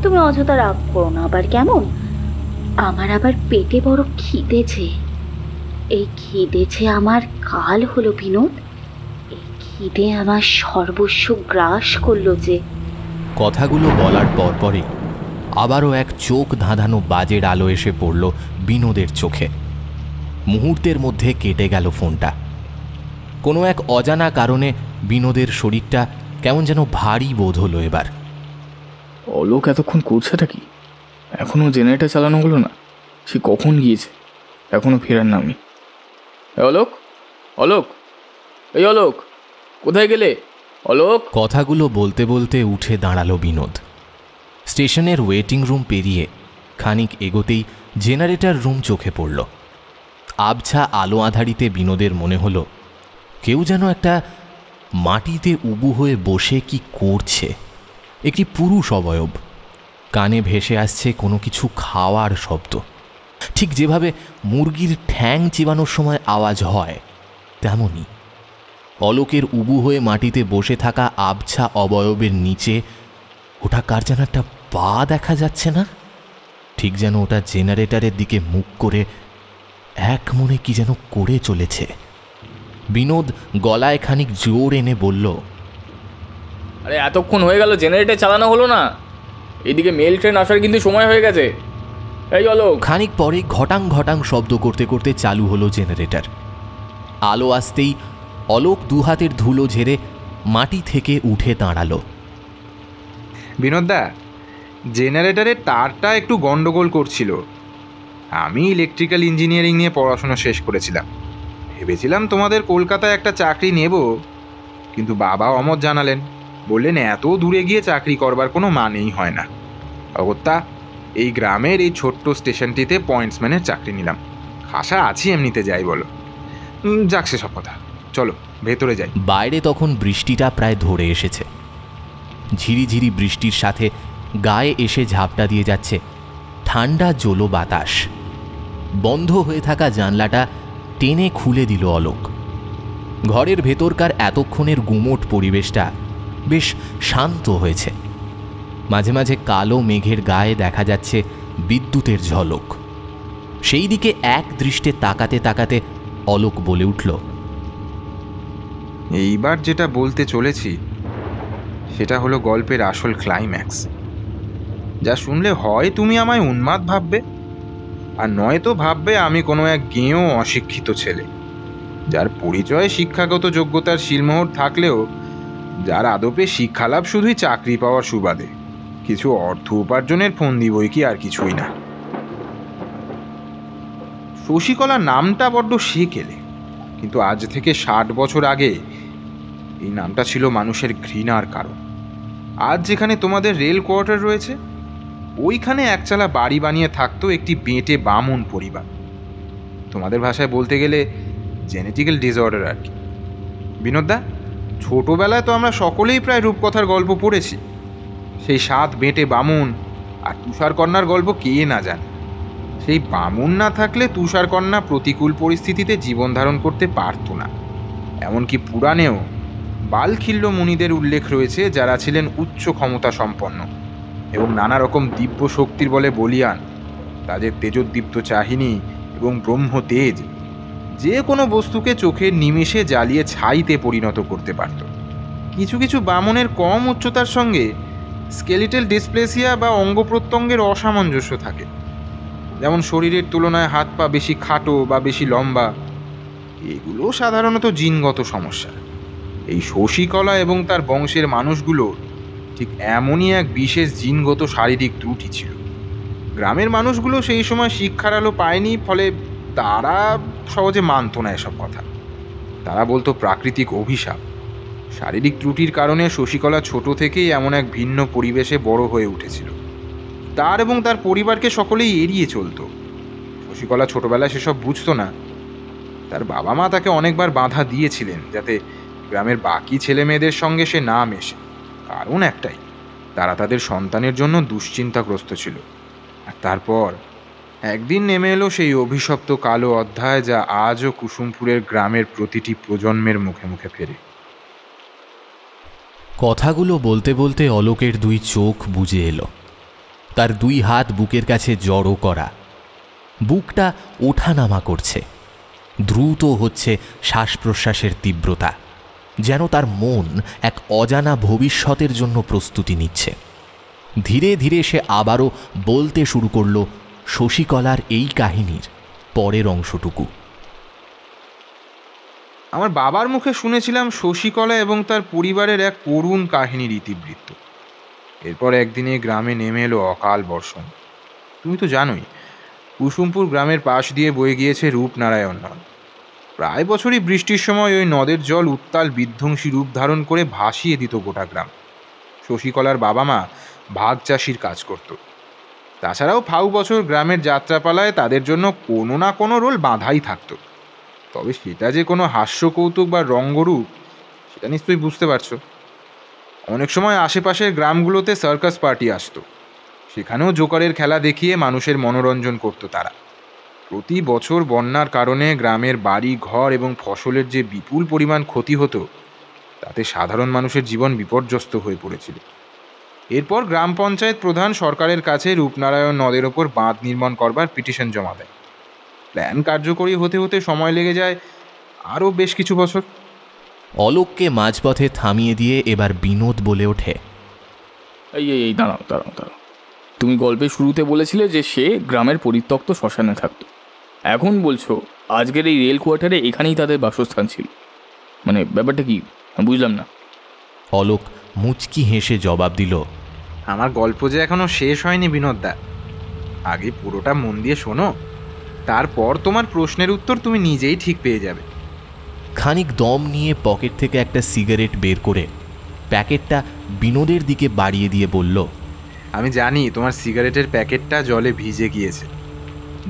তুমি অযথা রাগ করো না আবার কেমন? আমার আবার পেটে বড় খিদেছে। এই খিদেছে আমার কাল হলো বিনোদ। এই খিদে আমার সর্বস্ব গ্রাস করলো যে। কথাগুলো বলার পরপরই আবারও এক চোখ ধাঁধানো বাজের আলো এসে পড়ল বিনোদের চোখে। মুহূর্তের মধ্যে কেটে গেল ফোনটা। কোনো এক অজানা কারণে বিনোদের শরীরটা কেমন যেন ভারী বোধ হলো এবার। অলোক এতক্ষণ করছেটা কি? এখনও জেনারেটর চালানো হলো না? সে কখন গিয়েছে? এখনও ফেরার নামই। অলোক, অলোক, এই অলোক, কোথায় গেলে অলোক? কথাগুলো বলতে বলতে উঠে দাঁড়ালো বিনোদ। স্টেশনের ওয়েটিং রুম পেরিয়ে খানিক এগোতেই জেনারেটর রুম চোখে পড়ল। আবছা আলো আধারিতে বিনোদের মনে হলো কেউ যেন একটা মাটিতে উবু হয়ে বসে কি করছে। একটি পুরুষ অবয়ব। কানে ভেসে আসছে কোনো কিছু খাওয়ার শব্দ, ঠিক যেভাবে মুরগির ঠ্যাং চিবানোর সময় আওয়াজ হয় তেমনই। অলোকের উবু হয়ে মাটিতে বসে থাকা আবছা অবয়বের নিচে ওটা কার যেন একটা পা দেখা যাচ্ছে না? ঠিক যেন ওটা জেনারেটরের দিকে মুখ করে এক মনে কি যেন করে চলেছে। বিনোদ গলায় খানিক জোর এনে বলল, আরে এতক্ষণ হয়ে গেল জেনারেটর চালানো হলো না। এদিকে মেল ট্রেন আসার কিন্তু সময় হয়ে গেছে। এই অলোক। খানিক পরে ঘটাং ঘটাং শব্দ করতে করতে চালু হলো জেনারেটর। আলো আসতেই অলোক দুহাতের ধুলো ঝেড়ে মাটি থেকে উঠে দাঁড়ালো। বিনোদদা, জেনারেটরের তারটা একটু গন্ডগোল করছিল। আমি ইলেকট্রিক্যাল ইঞ্জিনিয়ারিং নিয়ে পড়াশোনা শেষ করেছিলাম। ভেবেছিলাম তোমাদের কলকাতায় একটা চাকরি নেব, কিন্তু বাবা অমত জানালেন। বললেন এত দূরে গিয়ে চাকরি করবার কোনো মানেই হয় না। অগত্যা এই গ্রামের এই ছোট্ট স্টেশনটিতে পয়েন্টসম্যানের চাকরি নিলাম। খাসা আছি এমনিতে, যাই বলো। যাক সেসব কথা, চলো ভেতরে যাই। বাইরে তখন বৃষ্টিটা প্রায় ধরে এসেছে। ঝিরিঝিরি বৃষ্টির সাথে গায়ে এসে ঝাপটা দিয়ে যাচ্ছে ঠান্ডা জলো বাতাস। বন্ধ হয়ে থাকা জানলাটা টেনে খুলে দিল অলোক। ঘরের ভেতরকার এতক্ষণের গুমোট পরিবেশটা বেশ শান্ত হয়েছে। মাঝে মাঝে কালো মেঘের গায়ে দেখা যাচ্ছে বিদ্যুতের ঝলক। সেই দিকে এক দৃষ্টে তাকাতে তাকাতে অলোক বলে উঠল, এইবার যেটা বলতে চলেছি সেটা হলো গল্পের আসল ক্লাইম্যাক্স, যা শুনলে হয় তুমি আমায় উন্মাদ ভাববে, আর নয়তো ভাববে আমি কোনো এক গেঁয়ো অশিক্ষিত ছেলে, যার পরিচয় শিক্ষাগত যোগ্যতার শিলমোহর থাকলেও যার আদপে শিক্ষালাভ শুধুই চাকরি পাওয়ার সুবাদে, কিছু অর্থ উপার্জনের ফন্দি বই কি আর কিছুই না। শশীকলা নামটা বড্ড সেকেলে, কিন্তু আজ থেকে 60 বছর আগে এই নামটা ছিল মানুষের ঘৃণার কারণ। আজ যেখানে তোমাদের রেল কোয়ার্টার রয়েছে, ওইখানে একচালা বাড়ি বানিয়ে থাকতো একটি বেঁটে বামুন পরিবার। তোমাদের ভাষায় বলতে গেলে জেনেটিক্যাল ডিসঅর্ডার আর কি। বিনোদদা, ছোটবেলায় তো আমরা সকলেই প্রায় রূপকথার গল্প পড়েছি। সেই 7 বেঁটে বামুন আর তুষারকন্যার গল্প কে না জানে। সেই বামুন না থাকলে তুষারকন্যা প্রতিকূল পরিস্থিতিতে জীবন ধারণ করতে পারত না। এমনকি পুরাণেও বালখিল্য মুনিদের উল্লেখ রয়েছে, যারা ছিলেন উচ্চ ক্ষমতা সম্পন্ন এবং নানা রকম দিব্য শক্তির বলে বলিয়ান। তাদের তেজোদ্দীপ্ত চাহিনী এবং ব্রহ্ম তেজ যে কোনো বস্তুকে চোখের নিমেষে জ্বালিয়ে ছাইতে পরিণত করতে পারত। কিছু কিছু বামনের কম উচ্চতার সঙ্গে স্কেলিটাল ডিসপ্লেসিয়া বা অঙ্গ প্রত্যঙ্গের অসামঞ্জস্য থাকে, যেমন শরীরের তুলনায় হাত পা বেশি খাটো বা বেশি লম্বা। এগুলো সাধারণত জিনগত সমস্যা। এই শশীকলা এবং তার বংশের মানুষগুলো ঠিক এমনই এক বিশেষ জিনগত শারীরিক ত্রুটি ছিল। গ্রামের মানুষগুলো সেই সময় শিক্ষার আলো পায়নি, ফলে তারা সহজে মানত না এসব কথা। তারা বলতো প্রাকৃতিক অভিশাপ। শারীরিক ত্রুটির কারণে শশীকলা ছোট থেকেই এমন এক ভিন্ন পরিবেশে বড় হয়ে উঠেছিল। তার এবং তার পরিবারকে সকলেই এড়িয়ে চলত। শশীকলা ছোটবেলায় সেসব বুঝতো না। তার বাবা মা তাকে অনেকবার বাধা দিয়েছিলেন যাতে গ্রামের বাকি ছেলে মেয়েদের সঙ্গে সে না মেশে। কারণ একটাই, তারা তাদের সন্তানের জন্য দুশ্চিন্তাগ্রস্ত ছিল। আর তারপর একদিন নেমে এলো সেই অভিশপ্ত কালো অধ্যায়, যা আজও কুসুমপুরের গ্রামের প্রতিটি প্রজন্মের মুখে মুখে ফেরে। কথাগুলো বলতে বলতে অলোকের 2 চোখ বুজে এলো। তার 2 হাত বুকের কাছে জড়ো করা, বুকটা ওঠানামা করছে। দ্রুত হচ্ছে শ্বাস প্রশ্বাসের তীব্রতা, যেন তার মন এক অজানা ভবিষ্যতের জন্য প্রস্তুতি নিচ্ছে। ধীরে ধীরে সে আবারও বলতে শুরু করল শশীকলার এই কাহিনীর পরের অংশটুকু। আমার বাবার মুখে শুনেছিলাম শশীকলা এবং তার পরিবারের এক করুণ কাহিনীর ইতিবৃত্ত। এরপর একদিনে গ্রামে নেমে এলো অকাল বর্ষণ। তুমি তো জানোই, কুসুমপুর গ্রামের পাশ দিয়ে বয়ে গিয়েছে রূপনারায়ণ নদ। প্রায় বছরই বৃষ্টির সময় ওই নদের জল উত্তাল বিধ্বংসী রূপ ধারণ করে ভাসিয়ে দিত গোটা গ্রাম। শশীকলার বাবা মা ভাগ চাষির কাজ করত। তাছাড়াও ফাউ বছর গ্রামের যাত্রাপালায় তাদের জন্য কোনো না কোনো রোল বাঁধাই থাকত। তবে সেটা যে কোনো হাস্য কৌতুক বা রঙ্গরূপ, সেটা নিশ্চয়ই বুঝতে পারছো। অনেক সময় আশেপাশের গ্রামগুলোতে সার্কাস পার্টি আসতো। সেখানেও জোকারের খেলা দেখিয়ে মানুষের মনোরঞ্জন করত তারা। প্রতি বছর বন্যার কারণে গ্রামের বাড়ি ঘর এবং ফসলের যে বিপুল পরিমাণ ক্ষতি হতো, তাতে সাধারণ মানুষের জীবন বিপর্যস্ত হয়ে পড়েছিল। এরপর গ্রাম পঞ্চায়েত প্রধান সরকারের কাছে রূপনারায়ণ নদের ওপর বাঁধ নির্মাণ করবার পিটিশন জমা দেয়। প্ল্যান কার্যকরী হতে হতে সময় লেগে যায় আরও বেশ কিছু বছর। অলোককে মাঝপথে থামিয়ে দিয়ে এবার বিনোদ বলে ওঠে, এই দাঁড়াও দাঁড়াও দাঁড়াও, তুমি গল্পের শুরুতে বলেছিলে যে সে গ্রামের পরিত্যক্ত শ্মশানে থাকতো। এখন বলছো আজকের এই রেল কোয়ার্টারে এখানেই তাদের বাসস্থান ছিল। মানে ব্যাপারটা কি বুঝলাম না। অলোক মুচকি হেসে জবাব দিল, আমার গল্প যে এখনো শেষ হয়নি বিনোদদা। আগে পুরোটা মন দিয়ে শোনো, তারপর তোমার প্রশ্নের উত্তর তুমি নিজেই ঠিক পেয়ে যাবে। খানিক দম নিয়ে পকেট থেকে একটা সিগারেট বের করে প্যাকেটটা বিনোদের দিকে বাড়িয়ে দিয়ে বলল, আমি জানি তোমার সিগারেটের প্যাকেটটা জলে ভিজে গিয়েছে।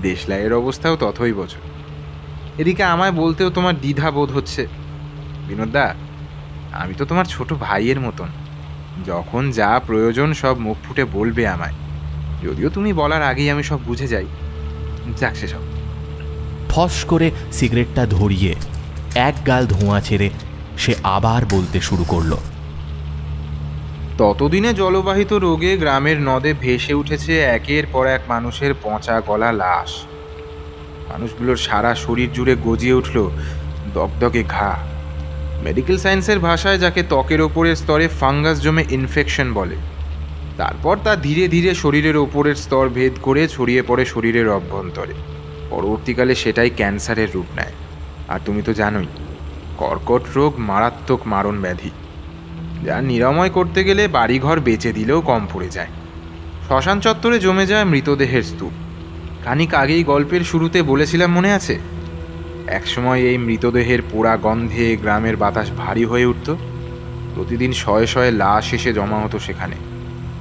দেশলাইয়ের অবস্থাও ততই বছর। এদিকে আমায় বলতেও তোমার দ্বিধা বোধ হচ্ছে। বিনোদদা, আমি তো তোমার ছোট ভাইয়ের মতন। যখন যা প্রয়োজন সব মুখ ফুটে বলবে আমায়, যদিও তুমি বলার আগেই আমি সব বুঝে যাই। যাক সেসব। ফস করে সিগারেটটা ধরিয়ে এক গাল ধোঁয়া ছেড়ে সে আবার বলতে শুরু করলো, ততদিনে জলবাহিত রোগে গ্রামের নদে ভেসে উঠেছে একের পর এক মানুষের পচা গলা লাশ। মানুষগুলোর সারা শরীর জুড়ে গজিয়ে উঠল দগদগে ঘা। মেডিকেল সায়েন্সের ভাষায় যাকে ত্বকের ওপরের স্তরে ফাঙ্গাস জমে ইনফেকশন বলে। তারপর তা ধীরে ধীরে শরীরের ওপরের স্তর ভেদ করে ছড়িয়ে পড়ে শরীরের অভ্যন্তরে। পরবর্তীকালে সেটাই ক্যান্সারের রূপ নেয়। আর তুমি তো জানোই, কর্কট রোগ মারাত্মক মারণ ব্যাধি, যা নিরাময় করতে গেলে বাড়িঘর বেচে দিলেও কম পড়ে যায়। শ্মশান চত্বরে জমে যায় মৃতদেহের স্তূপ। খানিক আগেই গল্পের শুরুতে বলেছিলাম, মনে আছে? একসময় এই মৃতদেহের পোড়া গন্ধে গ্রামের বাতাস ভারী হয়ে উঠত। প্রতিদিন শয়ে শয়ে লাশ এসে জমা হতো সেখানে।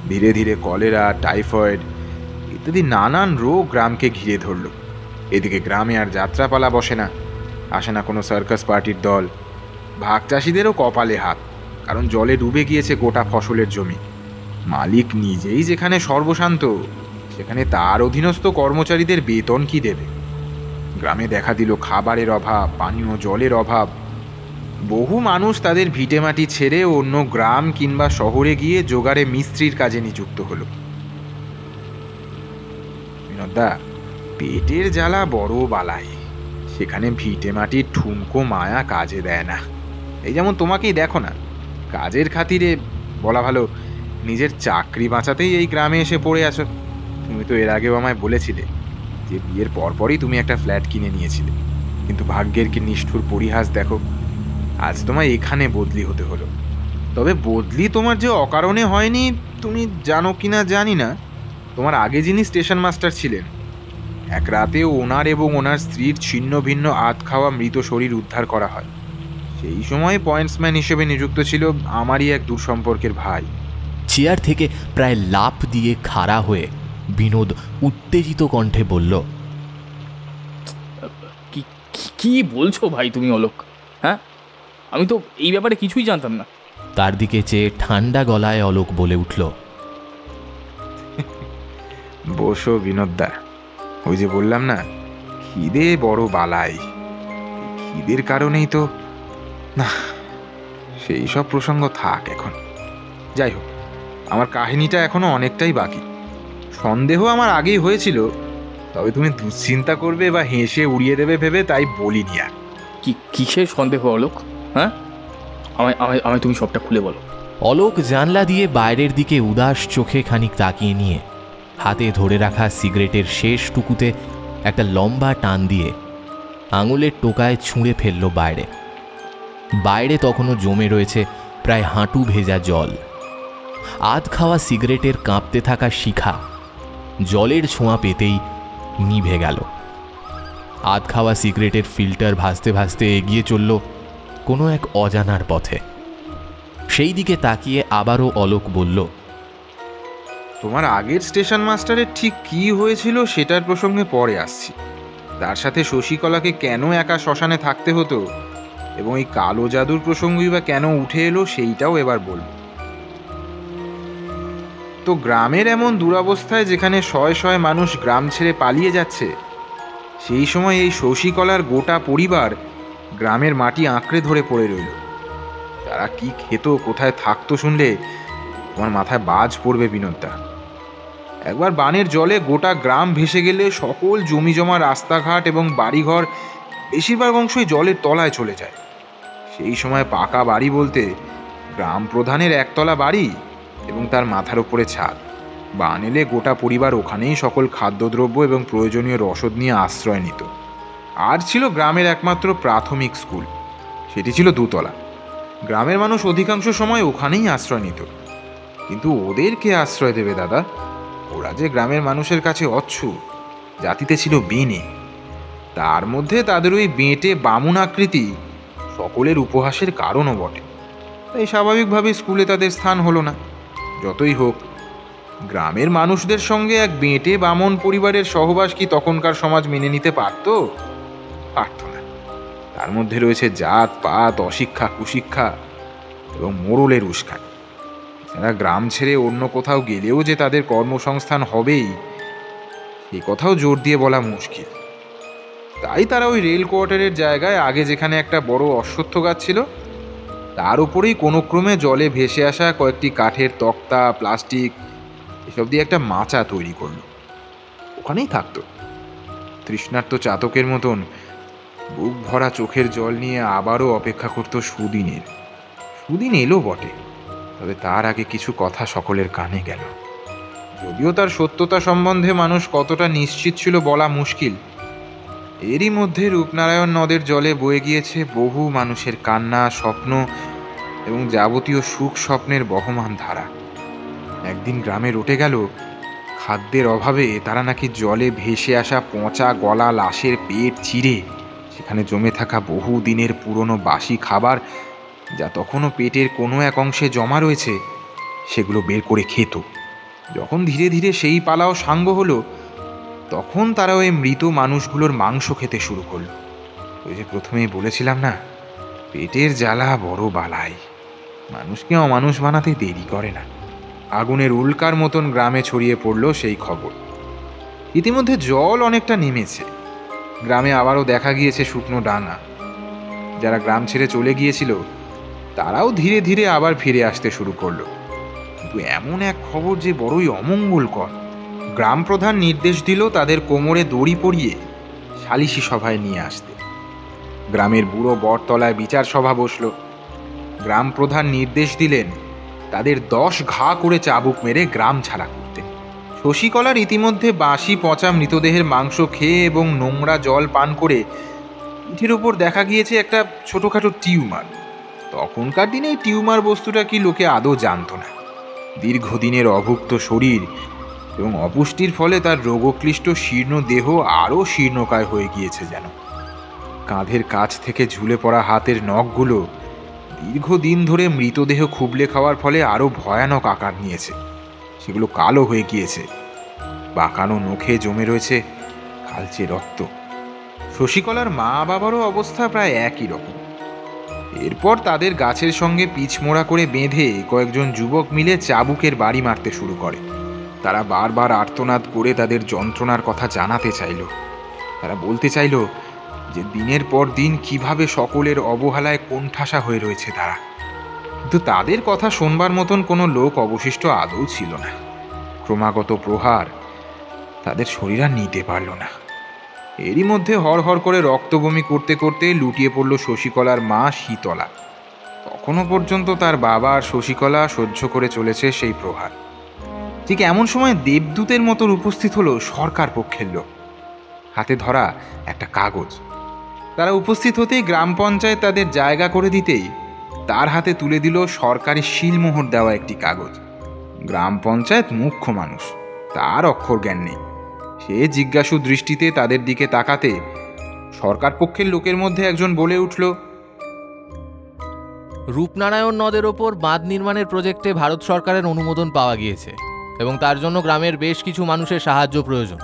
ধীরে ধীরে কলেরা, টাইফয়েড ইত্যাদি নানান রোগ গ্রামকে ঘিরে ধরল। এদিকে গ্রামে আর যাত্রাপালা বসে না, আসে না কোনো সার্কাস পার্টির দল। ভাগ চাষিদেরও কপালে হাত, কারণ জলে ডুবে গিয়েছে গোটা ফসলের জমি। মালিক নিজেই যেখানে সর্বশান্ত, সেখানে তার অধীনস্থ কর্মচারীদের বেতন কি দেবে? গ্রামে দেখা দিল খাবারের অভাব, পানীয় জলের অভাব। বহু মানুষ তাদের ভিটেমাটি ছেড়ে অন্য গ্রাম কিংবা শহরে গিয়ে জোগাড়ে মিস্ত্রির কাজে নিযুক্ত হলো। বিনোদদা, পেটের জ্বালা বড় বালাই। সেখানে ভিটেমাটির ঠুমকো মায়া কাজে দেয় না। এই যেমন তোমাকেই দেখো না, কাজের খাতিরে, বলা ভালো নিজের চাকরি বাঁচাতেই এই গ্রামে এসে পড়ে আছো। তুমি তো এর আগেও আমায় বলেছিলে যে বিয়ের পরপরই তুমি একটা ফ্ল্যাট কিনে নিয়েছিলে, কিন্তু ভাগ্যের কি নিষ্ঠুর পরিহাস দেখো, আজ তোমায় এখানে বদলি হতে হলো। তবে বদলি তোমার যে অকারণে হয়নি, তুমি জানো কিনা জানি না, তোমার আগে যিনি স্টেশন মাস্টার ছিলেন, এক রাতে ওনার এবং ওনার স্ত্রীর ছিন্ন ভিন্ন আধ খাওয়া মৃত শরীর উদ্ধার করা হয়। সেই সময় পয়েন্টসম্যান হিসেবে নিযুক্ত ছিল আমারই এক দূর সম্পর্কের ভাই। চেয়ার থেকে প্রায় লাফ দিয়ে খাড়া হয়ে বিনোদ উত্তেজিত কণ্ঠে বলল, কি বলছো ভাই তুমি অলোক? হ্যাঁ, আমি তো এই ব্যাপারে কিছুই জানতাম না। তার দিকে চেয়ে ঠান্ডা গলায় অলোক বলে উঠল, বসো বিনোদদা। ওই যে বললাম না, খিদে বড় বালাই। খিদের কারণেই তো না, সেই সব প্রসঙ্গ থাক এখন। যাই হোক, আমার কাহিনীটা এখনো অনেকটাই বাকি। সন্দেহ আমার আগেই হয়েছিল, তবে তুমি দুশ্চিন্তা করবে বা হেসে উড়িয়ে দেবে ভেবে তাই বলিনি আর। কিসের সন্দেহ অলোক? হ্যাঁ, আমায় তুমি সবটা খুলে বলো। অলোক জানলা দিয়ে বাইরের দিকে উদাস চোখে খানিক তাকিয়ে নিয়ে হাতে ধরে রাখা সিগারেটের শেষ টুকুতে একটা লম্বা টান দিয়ে আঙুলের টোকায় ছুঁড়ে ফেলল বাইরে। বাইরে তখনও জমে রয়েছে প্রায় হাঁটু ভেজা জল। আধ খাওয়া সিগারেটের কাঁপতে থাকা শিখা জলের ছোঁয়া পেতেই নিভে গেল। আধ খাওয়া সিগারেটের ফিল্টার ভাসতে ভাসতে এগিয়ে চলল কোনো এক অজানার পথে। সেই দিকে তাকিয়ে আবারও অলোক বলল, তোমার আগের স্টেশন মাস্টারের ঠিক কি হয়েছিল সেটার প্রসঙ্গে পরে আসছি। তার সাথে শশীকলাকে কেন একা শ্মশানে থাকতে হতো এবং এই কালো জাদুর প্রসঙ্গই বা কেন উঠে এলো সেইটাও এবার বলব। তো গ্রামের এমন দুরবস্থায় যেখানে শয়ে শয়ে মানুষ গ্রাম ছেড়ে পালিয়ে যাচ্ছে, সেই সময় এই শশীকলার গোটা পরিবার গ্রামের মাটি আঁকড়ে ধরে পড়ে রইল। তারা কি খেত, কোথায় থাকতো শুনলে তোমার মাথায় বাজ পড়বে বিনোদদা। একবার বানের জলে গোটা গ্রাম ভেসে গেলে সকল জমি জমা, রাস্তাঘাট এবং বাড়িঘর বেশিরভাগ অংশই জলের তলায় চলে যায়। সেই সময় পাকা বাড়ি বলতে গ্রাম প্রধানের একতলা বাড়ি এবং তার মাথার উপরে ছাদ। বান এলে গোটা পরিবার ওখানেই সকল খাদ্যদ্রব্য এবং প্রয়োজনীয় রসদ নিয়ে আশ্রয় নিত। আর ছিল গ্রামের একমাত্র প্রাথমিক স্কুল, সেটি ছিল দুতলা। গ্রামের মানুষ অধিকাংশ সময় ওখানেই আশ্রয় নিত। কিন্তু ওদের কে আশ্রয় দেবে দাদা? ওরা যে গ্রামের মানুষের কাছে অচ্ছুত। জাতিতে ছিল বেনে, তার মধ্যে তাদের ওই বেঁটে বামুন আকৃতি সকলের উপহাসের কারণও বটে। তাই স্বাভাবিকভাবে স্কুলে তাদের স্থান হলো না। যতই হোক, গ্রামের মানুষদের সঙ্গে এক বেঁটে বামন পরিবারের সহবাস কি তখনকার সমাজ মেনে নিতে পারত? পারত না। তার মধ্যে রয়েছে জাত পাত, অশিক্ষা, কুশিক্ষা এবং মোড়লের উস্কানি। যারা গ্রাম ছেড়ে অন্য কোথাও গেলেও যে তাদের কর্মসংস্থান হবেই, এই কথাও জোর দিয়ে বলা মুশকিল। তাই তারা ওই রেল কোয়ার্টারের জায়গায় আগে যেখানে একটা বড় অশ্বত্থ গাছ ছিল, তার উপরেই কোনো ক্রমে জলে ভেসে আসা কয়েকটি কাঠের তক্তা, প্লাস্টিক এসব দিয়ে একটা মাচা তৈরি করলো। ওখানেই থাকতো। তৃষ্ণার্ত চাতকের মতন বুক ভরা চোখের জল নিয়ে আবারও অপেক্ষা করত সুদিনের। সুদিন এলো বটে, তবে তার আগে কিছু কথা সকলের কানে গেল। যদিও তার সত্যতা সম্বন্ধে মানুষ কতটা নিশ্চিত ছিল বলা মুশকিল, এরই মধ্যে রূপনারায়ণ নদের জলে বয়ে গিয়েছে বহু মানুষের কান্না, স্বপ্ন এবং যাবতীয় সুখ স্বপ্নের বহমান ধারা। একদিন গ্রামে রটে গেল, খাদ্যের অভাবে তারা নাকি জলে ভেসে আসা পচা গলা লাশের পেট চিরে সেখানে জমে থাকা বহু দিনের পুরনো বাসি খাবার, যা তখনও পেটের কোনো এক অংশে জমা রয়েছে, সেগুলো বের করে খেত। যখন ধীরে ধীরে সেই পালাও সাঙ্গ হলো, তখন তারা ওই মৃত মানুষগুলোর মাংস খেতে শুরু করলো। ওই যে প্রথমেই বলেছিলাম না, পেটের জ্বালা বড় বালাই, মানুষকে অমানুষ বানাতে দেরি করে না। আগুনের উল্কার মতন গ্রামে ছড়িয়ে পড়লো সেই খবর। ইতিমধ্যে জল অনেকটা নেমেছে, গ্রামে আবারও দেখা গিয়েছে শুকনো ডাঙা। যারা গ্রাম ছেড়ে চলে গিয়েছিল তারাও ধীরে ধীরে আবার ফিরে আসতে শুরু করলো। কিন্তু এমন এক খবর যে বড়ই অমঙ্গলকর। গ্রাম প্রধান নির্দেশ দিল তাদের কোমরে দড়ি পরিয়ে সালিশি সভায় নিয়ে আসতে। গ্রামের বুড়ো বটতলায় বিচার সভা বসল। গ্রাম প্রধান নির্দেশ দিলেন তাদের 10 ঘা করে চাবুক মেরে গ্রাম ছাড়া করতে। শশীকলার ইতিমধ্যে বাসি পচা মৃতদেহের মাংস খেয়ে এবং নোংরা জল পান করে পিঠের ওপর দেখা গিয়েছে একটা ছোটোখাটো টিউমার। তখনকার দিনে এই টিউমার বস্তুটা কি লোকে আদৌ জানত না। দীর্ঘদিনের অভুক্ত শরীর এবং অপুষ্টির ফলে তার রোগক্লিষ্ট শীর্ণ দেহ আরও শীর্ণকায় হয়ে গিয়েছে যেন। কাঁধের কাছ থেকে ঝুলে পড়া হাতের নখগুলো দীর্ঘদিন ধরে মৃতদেহ খুবলে খাওয়ার ফলে আরও ভয়ানক আকার নিয়েছে। সেগুলো কালো হয়ে গিয়েছে, বাঁকানো নখে জমে রয়েছে কালচে রক্ত। শশীকলার মা বাবারও অবস্থা প্রায় একই রকম। এরপর তাদের গাছের সঙ্গে পিচমোড়া করে বেঁধে কয়েকজন যুবক মিলে চাবুকের বাড়ি মারতে শুরু করে। তারা বারবার আর্তনাদ করে তাদের যন্ত্রণার কথা জানাতে চাইল। তারা বলতে চাইল যে দিনের পর দিন কিভাবে সকলের অবহেলায় কোণঠাসা হয়ে রয়েছে তারা। কিন্তু তাদের কথা শোনবার মতন কোনো লোক অবশিষ্ট আদৌ ছিল না। ক্রমাগত প্রহার তাদের শরীর আর নিতে পারল না। এরই মধ্যে হড়হড় করে রক্তবমি করতে করতে লুটিয়ে পড়ল শশীকলার মা শীতলা। তখনও পর্যন্ত তার বাবা আর শশীকলা সহ্য করে চলেছে সেই প্রহার। ঠিক এমন সময় দেবদূতের মতন উপস্থিত হলো সরকার পক্ষের লোক, হাতে ধরা একটা কাগজ। তারা উপস্থিত হতেই গ্রাম পঞ্চায়েত তাদের জায়গা করে দিতেই তার হাতে তুলে দিল সরকারি শিলমোহর দেওয়া একটি কাগজ। গ্রাম পঞ্চায়েত মুখ্য মানুষ, তার অক্ষর জ্ঞান নেই। সে জিজ্ঞাসু দৃষ্টিতে তাদের দিকে তাকাতে সরকার পক্ষের লোকের মধ্যে একজন বলে উঠল, রূপনারায়ণ নদের ওপর বাঁধ নির্মাণের প্রজেক্টে ভারত সরকারের অনুমোদন পাওয়া গিয়েছে এবং তার জন্য গ্রামের বেশ কিছু মানুষের সাহায্য প্রয়োজন।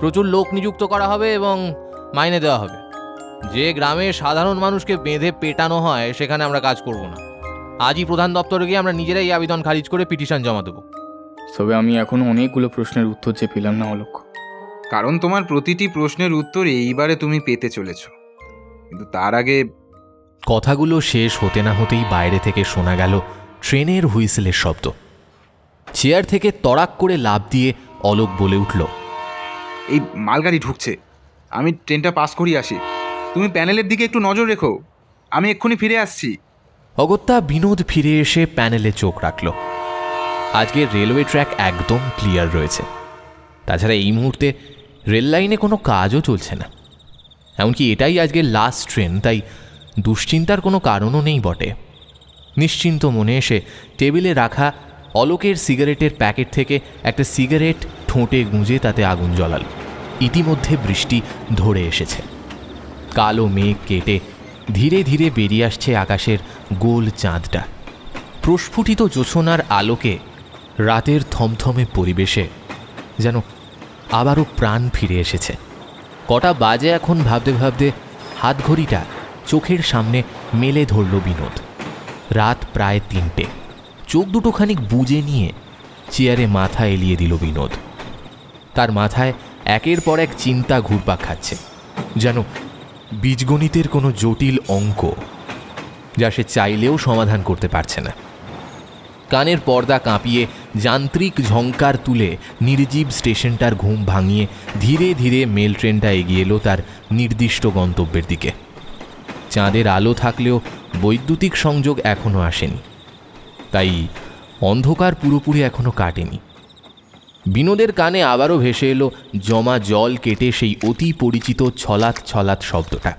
প্রচুর লোক নিযুক্ত করা হবে এবং মাইনে দেওয়া হবে। যে গ্রামে সাধারণ মানুষকে বেঁধে পেটানো হয় সেখানে আমরা কাজ করব না। আজই প্রধান দপ্তরে গিয়ে আমরা নিজেরাই আবেদন খারিজ করে পিটিশন জমা দেবো। তবে আমি এখনো অনেকগুলো প্রশ্নের উত্তর যে পেলাম না অলোক। কারণ তোমার প্রতিটি প্রশ্নের উত্তর এইবারে তুমি পেতে চলেছ। কিন্তু তার আগে কথাগুলো শেষ হতে না হতেই বাইরে থেকে শোনা গেল ট্রেনের হুইসেলের শব্দ। চেয়ার থেকে তড়াক করে লাফ দিয়ে অলোক বলে উঠল, এই মালগাড়ি ঢুকছে, আমি ট্রেনটা পাস করিয়ে আসি। তুমি প্যানেলের দিকে একটু নজর রেখো, আমি এক্ষুনি ফিরে আসছি। অগত্যা বিনোদ ফিরে এসে প্যানেলে চোখ রাখল। আজকে রেলওয়ে ট্র্যাক একদম ক্লিয়ার রয়েছে। তাছাড়া এই মুহূর্তে রেল লাইনে কোনো কাজও চলছে না। এমনকি এটাই আজকের লাস্ট ট্রেন, তাই দুশ্চিন্তার কোনো কারণও নেই বটে। নিশ্চিন্ত মনে এসে টেবিলে রাখা অলোকের সিগারেটের প্যাকেট থেকে একটা সিগারেট ঠোঁটে গুঁজে তাতে আগুন জ্বলাল। ইতিমধ্যে বৃষ্টি ধরে এসেছে। কালো মেঘ কেটে ধীরে ধীরে বেরিয়ে আসছে আকাশের গোল চাঁদটা। প্রস্ফুটিত জোছনার আলোকে রাতের থমথমে পরিবেশে যেন আবারও প্রাণ ফিরে এসেছে। কটা বাজে এখন ভাবতে ভাবতে হাতঘড়িটা চোখের সামনে মেলে ধরল বিনোদ। রাত প্রায় 3টে। চোখ দুটো খানিক বুজে নিয়ে চেয়ারে মাথা এলিয়ে দিল বিনোদ। তার মাথায় একের পর এক চিন্তা ঘুরপাক খাচ্ছে, যেন বীজগণিতের কোনো জটিল অঙ্ক, যা সে চাইলেও সমাধান করতে পারছে না। কানের পর্দা কাঁপিয়ে যান্ত্রিক ঝংকার তুলে নির্জীব স্টেশনটার ঘুম ভাঙিয়ে ধীরে ধীরে মেল ট্রেনটা এগিয়ে এলো তার নির্দিষ্ট গন্তব্যের দিকে। চাঁদের আলো থাকলেও বৈদ্যুতিক সংযোগ এখনও আসেনি, তাই অন্ধকার পুরোপুরি এখনও কাটেনি। বিনোদের কানে আবারও ভেসে এলো জমা জল কেটে সেই অতি পরিচিত ছলাৎ ছলাৎ শব্দটা।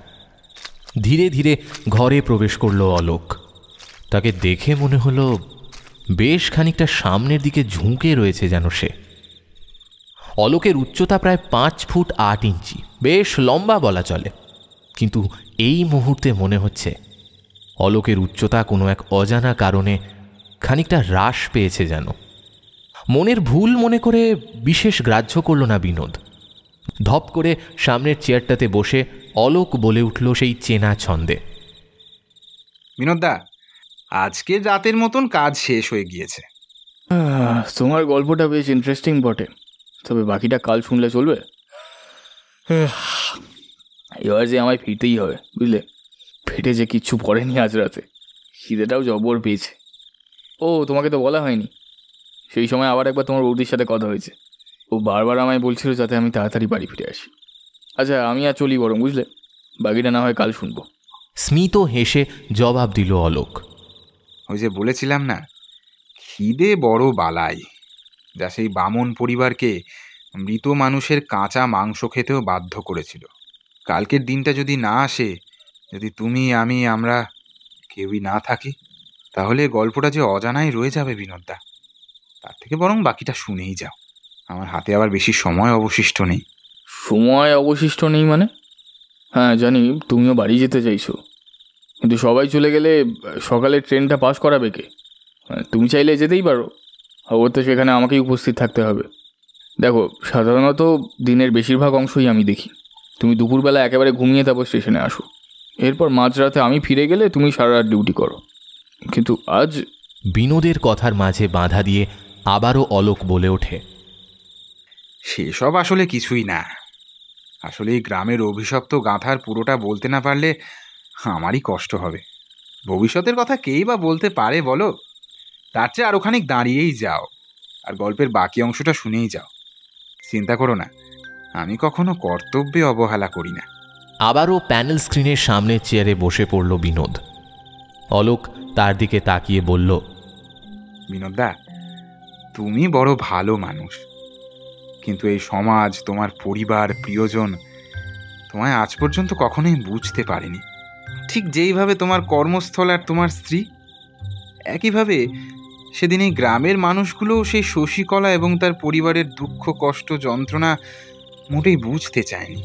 ধীরে ধীরে ঘরে প্রবেশ করল অলোক। তাকে দেখে মনে হলো বেশ খানিকটা সামনের দিকে ঝুঁকে রয়েছে যেন সে। অলোকের উচ্চতা প্রায় 5 ফুট 8 ইঞ্চি, বেশ লম্বা বলা চলে। কিন্তু এই মুহূর্তে মনে হচ্ছে অলোকের উচ্চতা কোনো এক অজানা কারণে খানিকটা হ্রাস পেয়েছে যেন। মনের ভুল মনে করে বিশেষ গ্রাহ্য করল না বিনোদ। ধপ করে সামনের চেয়ারটাতে বসে অলোক বলে উঠল সেই চেনা ছন্দে, বিনোদদা, আজকের রাতের মতন কাজ শেষ হয়ে গিয়েছে। তোমার গল্পটা বেশ ইন্টারেস্টিং বটে, তবে বাকিটা কাল শুনলে চলবে? এবার যে আমায় ফিরতেই হবে, বুঝলে? পেটে যে কিচ্ছু পড়েনি আজ রাতে, খিদেটাও জবর পেয়েছে। ও, তোমাকে তো বলা হয়নি, সেই সময় আবার একবার তোমার বৌদির সাথে কথা হয়েছে। ও বারবার আমায় বলছিল যাতে আমি তাড়াতাড়ি বাড়ি ফিরে আসি। আচ্ছা, আমি আর চলি বরং, বুঝলে? বাকিটা না হয় কাল শুনবো। স্মিত হেসে জবাব দিল অলোক। ওই যে বলেছিলাম না, খিদে বড় বালাই, যা সেই বামন পরিবারকে মৃত মানুষের কাঁচা মাংস খেতেও বাধ্য করেছিল। কালকের দিনটা যদি না আসে, যদি তুমি, আমি, আমরা কেউই না থাকি, তাহলে গল্পটা যে অজানাই রয়ে যাবে বিনোদদা। তার থেকে বরং বাকিটা শুনেই যাও। আমার হাতে আবার বেশি সময় অবশিষ্ট নেই। সময় অবশিষ্ট নেই মানে? হ্যাঁ জানি, তুমিও বাড়ি যেতে চাইছো, কিন্তু সবাই চলে গেলে সকালে ট্রেনটা পাস করাবে কে? তুমি চাইলে যেতেই পারো, অবশ্য সেখানে আমাকেই উপস্থিত থাকতে হবে। দেখো, সাধারণত দিনের বেশিরভাগ অংশই আমি দেখি। তুমি দুপুরবেলা একেবারে ঘুমিয়ে তারপর স্টেশনে আসো, এরপর মাঝরাতে আমি ফিরে গেলে তুমি সারা রাত ডিউটি করো। কিন্তু আজ... বিনোদের কথার মাঝে বাধা দিয়ে আবারও অলোক বলে ওঠে, সেসব আসলে কিছুই না। আসলে এই গ্রামের অভিশপ্ত গাঁথার পুরোটা বলতে না পারলে আমারই কষ্ট হবে। ভবিষ্যতের কথা কেই বা বলতে পারে বলো? তার চেয়ে আরো খানিক দাঁড়িয়েই যাও আর গল্পের বাকি অংশটা শুনেই যাও। চিন্তা করো না, আমি কখনো কর্তব্যে অবহেলা করি না। আবারও প্যানেল স্ক্রিনের সামনে চেয়ারে বসে পড়ল বিনোদ। অলোক তার দিকে তাকিয়ে বলল, বিনোদদা, তুমি বড় ভালো মানুষ, কিন্তু এই সমাজ, তোমার পরিবার, প্রিয়জন তোমায় আজ পর্যন্ত কখনোই বুঝতে পারেনি। ঠিক যেইভাবে তোমার কর্মস্থল আর তোমার স্ত্রী, একইভাবে সেদিন এই গ্রামের মানুষগুলোও সেই শশীকলা এবং তার পরিবারের দুঃখ, কষ্ট, যন্ত্রণা মোটেই বুঝতে চায়নি।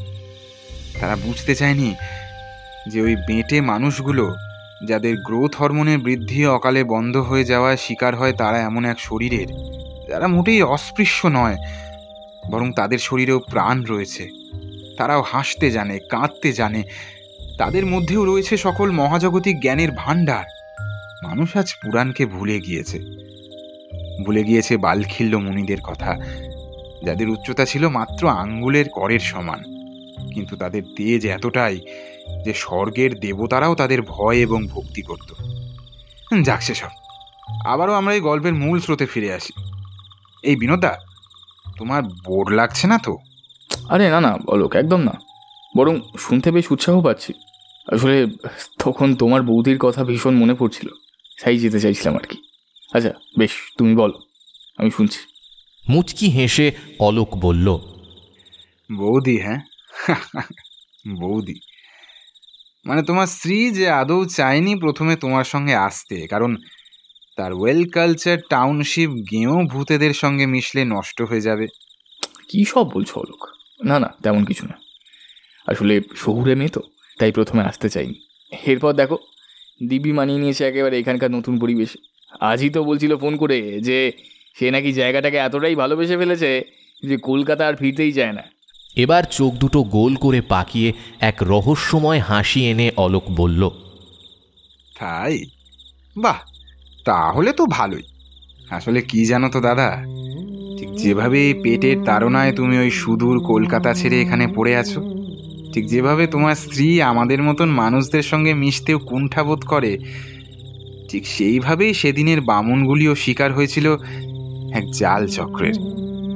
তারা বুঝতে চায়নি যে ওই বেঁটে মানুষগুলো, যাদের গ্রোথ হরমোনের বৃদ্ধি অকালে বন্ধ হয়ে যাওয়ায় শিকার হয় তারা এমন এক শরীরের, যারা মোটেই অস্পৃশ্য নয়, বরং তাদের শরীরেও প্রাণ রয়েছে। তারাও হাসতে জানে, কাঁদতে জানে, তাদের মধ্যেও রয়েছে সকল মহাজাগতিক জ্ঞানের ভাণ্ডার। মানুষ আজ পুরাণকে ভুলে গিয়েছে বালখিল্য মুনিদের কথা, যাদের উচ্চতা ছিল মাত্র আঙ্গুলের করের সমান, কিন্তু তাদের তেজ এতটাই যে স্বর্গের দেবতারাও তাদের ভয় এবং ভক্তি করত। যাক সেসব, আবারও আমরা এই গল্পের মূল স্রোতে ফিরে আসি। এই বিনোদা, তোমার বোর লাগছে না তো? আরে না না অলোক, একদম না, বরং শুনতে বেশ উৎসাহ পাচ্ছি। আসলে তখন তোমার বৌদির কথা ভীষণ মনে পড়ছিল, তাই যেতে চাইছিলাম আর কি। আচ্ছা বেশ, তুমি বলো, আমি শুনছি। মুচকি হেসে অলোক বলল, বৌদি? হ্যাঁ, বৌদি মানে তোমার স্ত্রী যে আদৌ চায়নি প্রথমে তোমার সঙ্গে আসতে, কারণ তার ওয়েল কালচার টাউনশিপ গেঁয়ো ভূতেদের সঙ্গে মিশলে নষ্ট হয়ে যাবে। কী সব বলছো অলোক? না না, তেমন কিছু না। আসলে শহুরে মেয়ে তো, তাই প্রথমে আসতে চাইনি। এরপর দেখো, দিব্যি মানিয়ে নিয়েছে একেবারে এখানকার নতুন পরিবেশে। আজই তো বলছিল ফোন করে যে সে নাকি জায়গাটাকে এতটাই ভালোবেসে ফেলেছে যে কলকাতা আর ফিরতেই চায় না। এবার চোখ দুটো গোল করে পাকিয়ে এক রহস্যময় হাসি এনে অলোক বলল, তাই? বাহ, তাহলে তো ভালোই। আসলে কি জানো তো দাদা, ঠিক যেভাবে পেটের তাড়নায় তুমি ওই সুদূর কলকাতা ছেড়ে এখানে পড়ে আছো, ঠিক যেভাবে তোমার স্ত্রী আমাদের মতন মানুষদের সঙ্গে মিশতেও কুণ্ঠাবোধ করে, ঠিক সেইভাবেই সেদিনের বামুনগুলিও শিকার হয়েছিল এক জাল চক্রের।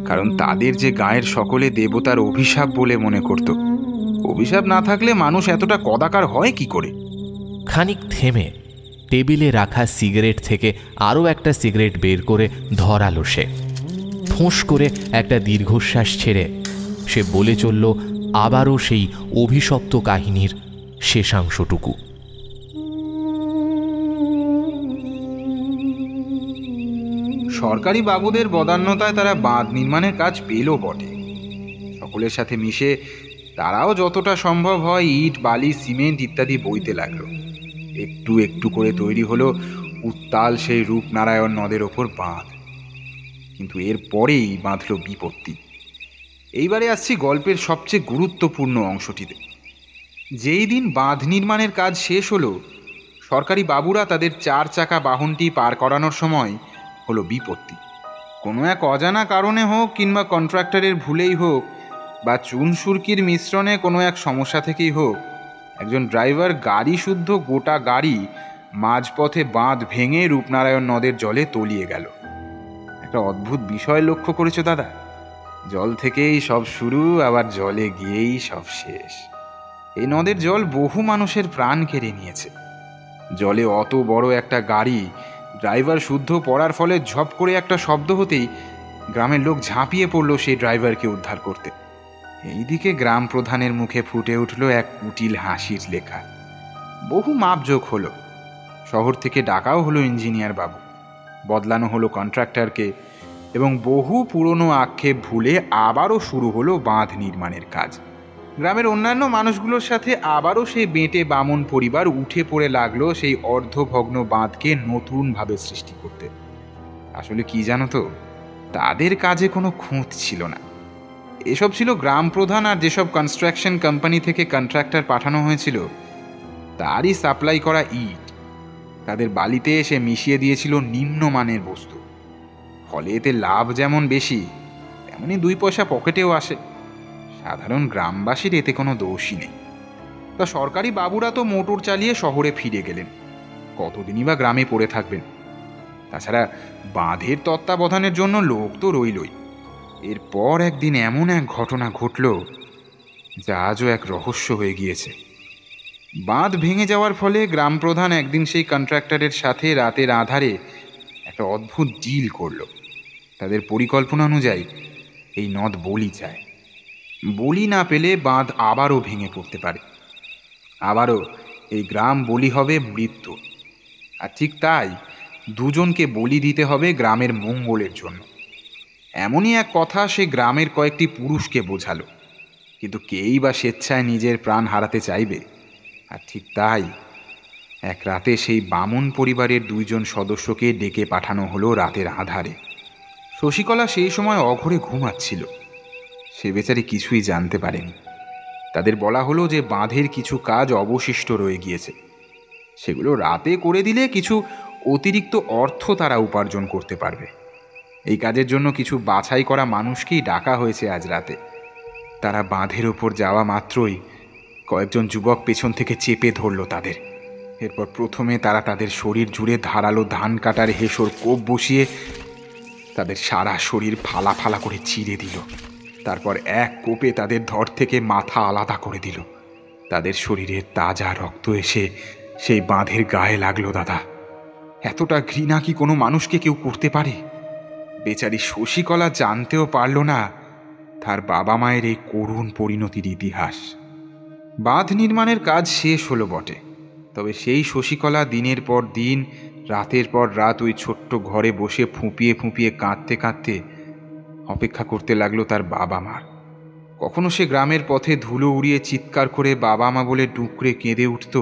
কারণ তাদের যে গায়ের সকলে দেবতার অভিশাপ বলে মনে করত। অভিশাপ না থাকলে মানুষ এতটা কদাকার হয় কি করে? খানিক থেমে টেবিলে রাখা সিগারেট থেকে আরও একটা সিগারেট বের করে ধরালো সে। ফোঁস করে একটা দীর্ঘশ্বাস ছেড়ে সে বলে চলল আবারও সেই অভিশপ্ত কাহিনীর শেষাংশটুকু। সরকারি বাবুদের বদান্যতায় তারা বাঁধ নির্মাণের কাজ পেল বটে। সকলের সাথে মিশে তারাও যতটা সম্ভব হয় ইট, বালি, সিমেন্ট ইত্যাদি বইতে লাগলো। একটু একটু করে তৈরি হলো উত্তাল সেই রূপনারায়ণ নদের ওপর বাঁধ। কিন্তু এর পরেই বাঁধল বিপত্তি। এইবারে আসছি গল্পের সবচেয়ে গুরুত্বপূর্ণ অংশটিতে। যেই দিন বাঁধ নির্মাণের কাজ শেষ হলো, সরকারি বাবুরা তাদের 4 চাকা বাহনটি পার করানোর সময় হলো বিপত্তি। কোনো এক অজানা কারণে হোক কিংবা কন্ট্রাক্টরের ভুলেই হোক বা চুন সুরকির মিশ্রণে কোনো এক সমস্যা থেকেই হোক, একজন ড্রাইভার গাড়ি শুদ্ধ গোটা গাড়ি মাঝপথে বাঁধ ভেঙে রূপনারায়ণ নদের জলে তলিয়ে গেল। একটা অদ্ভুত বিষয় লক্ষ্য করেছো দাদা? জল থেকেই সব শুরু, আবার জলে গিয়েই সব শেষ। এই নদের জল বহু মানুষের প্রাণ কেড়ে নিয়েছে। জলে অত বড় একটা গাড়ি ড্রাইভার শুদ্ধ পড়ার ফলে ঝপ করে একটা শব্দ হতেই গ্রামের লোক ঝাঁপিয়ে পড়ল সেই ড্রাইভারকে উদ্ধার করতে। এইদিকে গ্রাম প্রধানের মুখে ফুটে উঠল এক কুটিল হাসির লেখা। বহু মাপজোক হলো, শহর থেকে ডাকাও হলো ইঞ্জিনিয়ার বাবু, বদলানো হলো কন্ট্রাক্টরকে, এবং বহু পুরনো আক্ষেপ ভুলে আবারও শুরু হলো বাঁধ নির্মাণের কাজ। গ্রামের অন্যান্য মানুষগুলোর সাথে আবারও সেই বেঁটে বামন পরিবার উঠে পড়ে লাগলো সেই অর্ধভগ্ন বাঁধকে নতুনভাবে সৃষ্টি করতে। আসলে কি জানো তো, তাদের কাজে কোনো খুঁত ছিল না। এসব ছিল গ্রাম প্রধান আর যেসব কনস্ট্রাকশন কোম্পানি থেকে কন্ট্রাক্টর পাঠানো হয়েছিল তারই সাপ্লাই করা ইট। তাদের বালিতে এসে মিশিয়ে দিয়েছিল নিম্নমানের বস্তু। ফলে এতে লাভ যেমন বেশি, তেমনি 2 পয়সা পকেটেও আসে। সাধারণ গ্রামবাসীর এতে কোনো দোষই নেই। তা সরকারি বাবুরা তো মোটর চালিয়ে শহরে ফিরে গেলেন, কতদিনই বা গ্রামে পড়ে থাকবেন? তাছাড়া বাঁধের তত্ত্বাবধানের জন্য লোক তো রইলই। এরপর একদিন এমন এক ঘটনা ঘটল যা আজও এক রহস্য হয়ে গিয়েছে। বাঁধ ভেঙে যাওয়ার ফলে গ্রাম প্রধান একদিন সেই কন্ট্রাক্টরের সাথে রাতের আধারে একটা অদ্ভুত ডিল করল। তাদের পরিকল্পনা অনুযায়ী এই নদ বলি চায়। বলি না পেলে বাঁধ আবারও ভেঙে পড়তে পারে, আবারও এই গ্রাম বলি হবে মৃত্যু। আর ঠিক তাই দুজনকে বলি দিতে হবে গ্রামের মঙ্গলের জন্য। এমনই এক কথা সে গ্রামের কয়েকটি পুরুষকে বোঝালো। কিন্তু কেই বা স্বেচ্ছায় নিজের প্রাণ হারাতে চাইবে? আর ঠিক তাই এক রাতে সেই বামুন পরিবারের 2 জন সদস্যকে ডেকে পাঠানো হলো রাতের আধারে। শশীকলা সেই সময় অঘরে ঘুমাচ্ছিল। সে বেচারি কিছুই জানতে পারেনি। তাদের বলা হলো যে বাঁধের কিছু কাজ অবশিষ্ট রয়ে গিয়েছে, সেগুলো রাতে করে দিলে কিছু অতিরিক্ত অর্থ তারা উপার্জন করতে পারবে। এই কাজের জন্য কিছু বাছাই করা মানুষকেই ডাকা হয়েছে আজ রাতে। তারা বাঁধের ওপর যাওয়া মাত্রই কয়েকজন যুবক পেছন থেকে চেপে ধরল তাদের। এরপর প্রথমে তারা তাদের শরীর জুড়ে ধারালো ধান কাটার হেসর কোপ বসিয়ে তাদের সারা শরীর ফালা ফালা করে চিরে দিল। তারপর এক কোপে তাদের ধর থেকে মাথা আলাদা করে দিল। তাদের শরীরের তাজা রক্ত এসে সেই বাঁধের গায়ে লাগলো। দাদা, এতটা ঘৃণা কি কোনো মানুষকে কেউ করতে পারে? বেচারি শশীকলা জানতেও পারল না তার বাবা মায়ের এই করুণ পরিণতির ইতিহাস। বাঁধ নির্মাণের কাজ শেষ হলো বটে, তবে সেই শশীকলা দিনের পর দিন, রাতের পর রাত ওই ছোট্ট ঘরে বসে ফুঁপিয়ে ফুঁপিয়ে কাঁদতে কাঁদতে অপেক্ষা করতে লাগলো তার বাবা মার। কখনো সে গ্রামের পথে ধুলো উড়িয়ে চিৎকার করে বাবা মা বলে ডুকরে কেঁদে উঠত,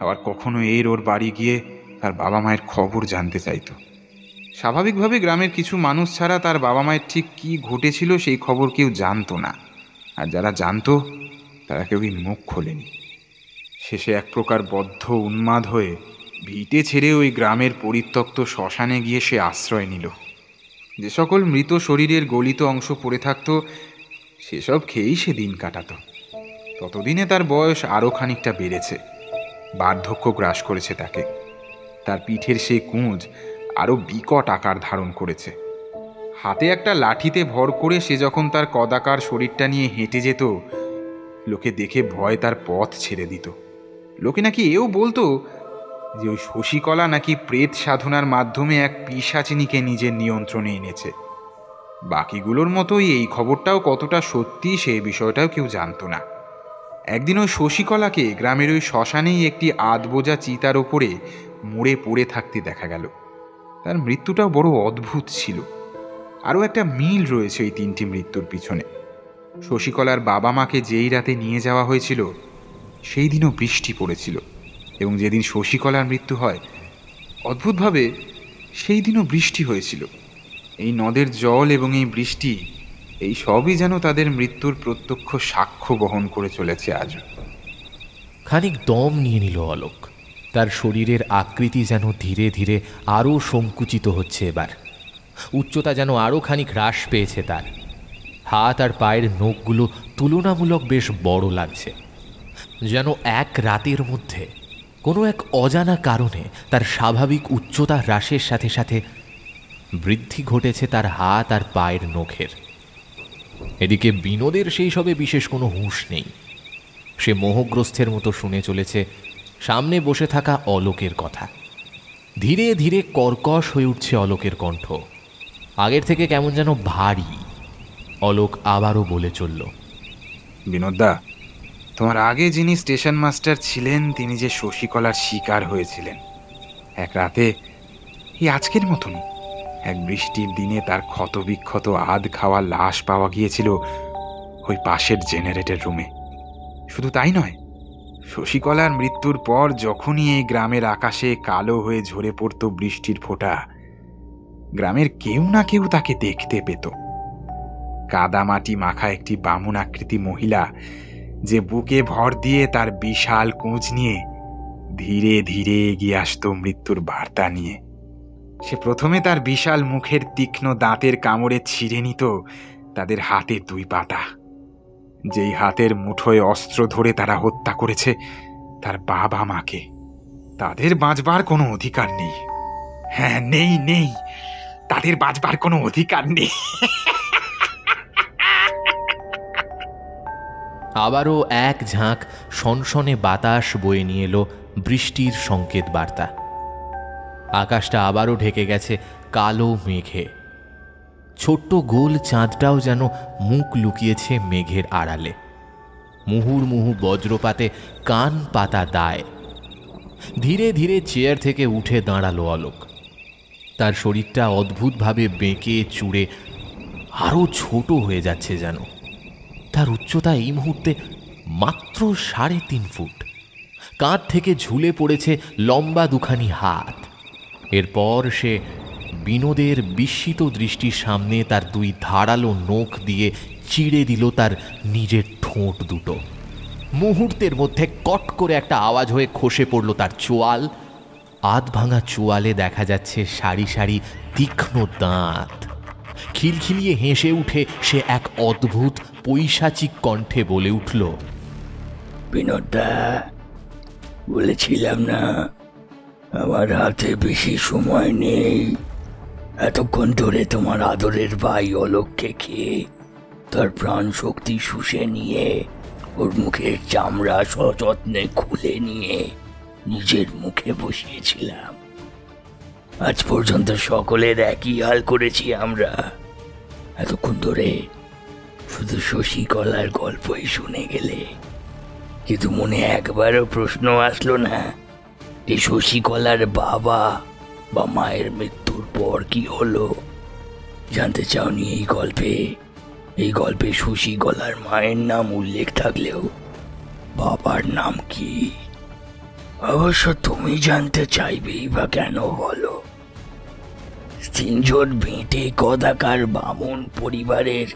আবার কখনো ওর বাড়ি গিয়ে তার বাবা মায়ের খবর জানতে চাইত। স্বাভাবিকভাবে গ্রামের কিছু মানুষ ছাড়া তার বাবা মায়ের ঠিক কী ঘটেছিল সেই খবর কেউ জানতো না, আর যারা জানতো তারা কেউই মুখ খোলেনি। শেষে এক প্রকার বদ্ধ উন্মাদ হয়ে ভিটে ছেড়ে ওই গ্রামের পরিত্যক্ত শ্মশানে গিয়ে সে আশ্রয় নিল। যে সকল মৃত শরীরের গলিত অংশ পড়ে থাকতো সেসব খেয়েই সে দিন কাটাতো। ততদিনে তার বয়স আরও খানিকটা বেড়েছে, বার্ধক্য গ্রাস করেছে তাকে। তার পিঠের সেই কুঁজ আরও বিকট আকার ধারণ করেছে। হাতে একটা লাঠিতে ভর করে সে যখন তার কদাকার শরীরটা নিয়ে হেঁটে যেত, লোকে দেখে ভয় তার পথ ছেড়ে দিত। লোকে নাকি এও বলতো যে ওই শশীকলা নাকি প্রেত সাধনার মাধ্যমে এক পিশাচিনীকে নিজের নিয়ন্ত্রণে এনেছে। বাকিগুলোর মতোই এই খবরটাও কতটা সত্যি সেই বিষয়টাও কেউ জানতো না। একদিন ওই শশীকলাকে গ্রামের ওই শ্মশানেই একটি আধবোজা চিতার ওপরে মরে পড়ে থাকতে দেখা গেল। তার মৃত্যুটাও বড় অদ্ভুত ছিল। আরও একটা মিল রয়েছে এই তিনটি মৃত্যুর পিছনে। শশীকলার বাবা মাকে যেই রাতে নিয়ে যাওয়া হয়েছিল সেই দিনও বৃষ্টি পড়েছিল, এবং যেদিন শশীকলার মৃত্যু হয় অদ্ভুতভাবে সেই দিনও বৃষ্টি হয়েছিল। এই নদের জল এবং এই বৃষ্টি, এই সবই যেন তাদের মৃত্যুর প্রত্যক্ষ সাক্ষ্য বহন করে চলেছে আজও। খানিক দম নিয়ে নিল অলোক। তার শরীরের আকৃতি যেন ধীরে ধীরে আরও সংকুচিত হচ্ছে। এবার উচ্চতা যেন আরও খানিক হ্রাস পেয়েছে তার। হাত আর পায়ের নখগুলো তুলনামূলক বেশ বড় লাগছে। যেন এক রাতের মধ্যে কোনো এক অজানা কারণে তার স্বাভাবিক উচ্চতা হ্রাসের সাথে সাথে বৃদ্ধি ঘটেছে তার হাত আর পায়ের নখের। এদিকে বিনোদের সেই সবে বিশেষ কোনো হুঁশ নেই। সে মোহগ্রস্থের মতো শুনে চলেছে সামনে বসে থাকা অলোকের কথা। ধীরে ধীরে কর্কশ হয়ে উঠছে অলোকের কণ্ঠ, আগের থেকে কেমন যেন ভারী। অলোক আবারও বলে চলল, বিনোদদা, তোমার আগে যিনি স্টেশন মাস্টার ছিলেন তিনি যে শশীকলার শিকার হয়েছিলেন, এক রাতে এই আজকের মতন এক বৃষ্টির দিনে তার ক্ষতবিক্ষত আধ খাওয়া লাশ পাওয়া গিয়েছিল ওই পাশের জেনারেটর রুমে। শুধু তাই নয়, শশীকলার মৃত্যুর পর যখনই এই গ্রামের আকাশে কালো হয়ে ঝরে পড়ত বৃষ্টির ফোঁটা, গ্রামের কেউ না কেউ তাকে দেখতে পেত। কাদামাটি মাখা একটি বামুন আকৃতি মহিলা যে বুকে ভর দিয়ে তার বিশাল কুঁজ নিয়ে ধীরে ধীরে এগিয়ে আসত মৃত্যুর বার্তা নিয়ে। সে প্রথমে তার বিশাল মুখের তীক্ষ্ণ দাঁতের কামড়ে ছিঁড়ে নিত তাদের হাতের দুই পাটা, যেই হাতের মুঠোয় অস্ত্র ধরে তারা হত্যা করেছে তার বাবা মাকে। তাদের বাঁচবার কোনো অধিকার নেই। হ্যাঁ, নেই নেই, তাদের বাঁচবার কোনো অধিকার নেই। আবারও এক ঝাঁক সনসনে বাতাস বয়ে নিয়ে এলো বৃষ্টির সংকেত বার্তা। আকাশটা আবারও ঢেকে গেছে কালো মেঘে। ছোট্ট গোল চাঁদটাও যেন মুখ লুকিয়েছে মেঘের আড়ালে। মুহুর্মুহু বজ্রপাতে কান পাতা দায়। ধীরে ধীরে চেয়ার থেকে উঠে দাঁড়ালো অলোক। তার শরীরটা অদ্ভুতভাবে বেঁকে চুড়ে আরও ছোট হয়ে যাচ্ছে যেন। তার উচ্চতা এই মুহূর্তে মাত্র 3.5 ফুট। কাঁধ থেকে ঝুলে পড়েছে লম্বা দুখানি হাত। এরপর সে বিনোদের বিস্মিত দৃষ্টির সামনে তার দুই ধারালো নখ দিয়ে চিড়ে দিল তার নিজের ঠোঁট দুটো। মুহূর্তের মধ্যে কট করে একটা আওয়াজ হয়ে খসে পড়ল তার চোয়াল। আধ ভাঙা চোয়ালে দেখা যাচ্ছে সারি সারি তীক্ষ্ণ দাঁত। খিলখিলিয়ে হেসে উঠে সে এক অদ্ভুত পৈশাচিক কণ্ঠে বলে উঠল, বিনোদদা, বলেছিলাম না আমার হাতে বেশি সময় নেই। এতক্ষণ ধরে তোমার আদরের ভাই অলোককে খেয়ে তার প্রাণ শক্তি শুষে নিয়ে ওর মুখের চামড়া সযত্নে খুলে নিয়ে নিজের মুখে বসিয়েছিলাম। আজ পর্যন্ত সকলের একই হাল করেছি আমরা। এতক্ষণ ধরে শুধু শশীকলার গল্পই শুনে গেলে, কিন্তু মনে একবারও প্রশ্ন আসলো না এই শশীকলার বাবা বা মায়ের মৃত্যুর পর কি হলো? জানতে চাওনি এই গল্পে শশীকলার মায়ের নাম উল্লেখ থাকলেও বাবার নাম কি? অবশ্য তুমি জানতে চাইবেই বা কেন বলো? তিনজন বেঁটে কদাকার বামুন পরিবারের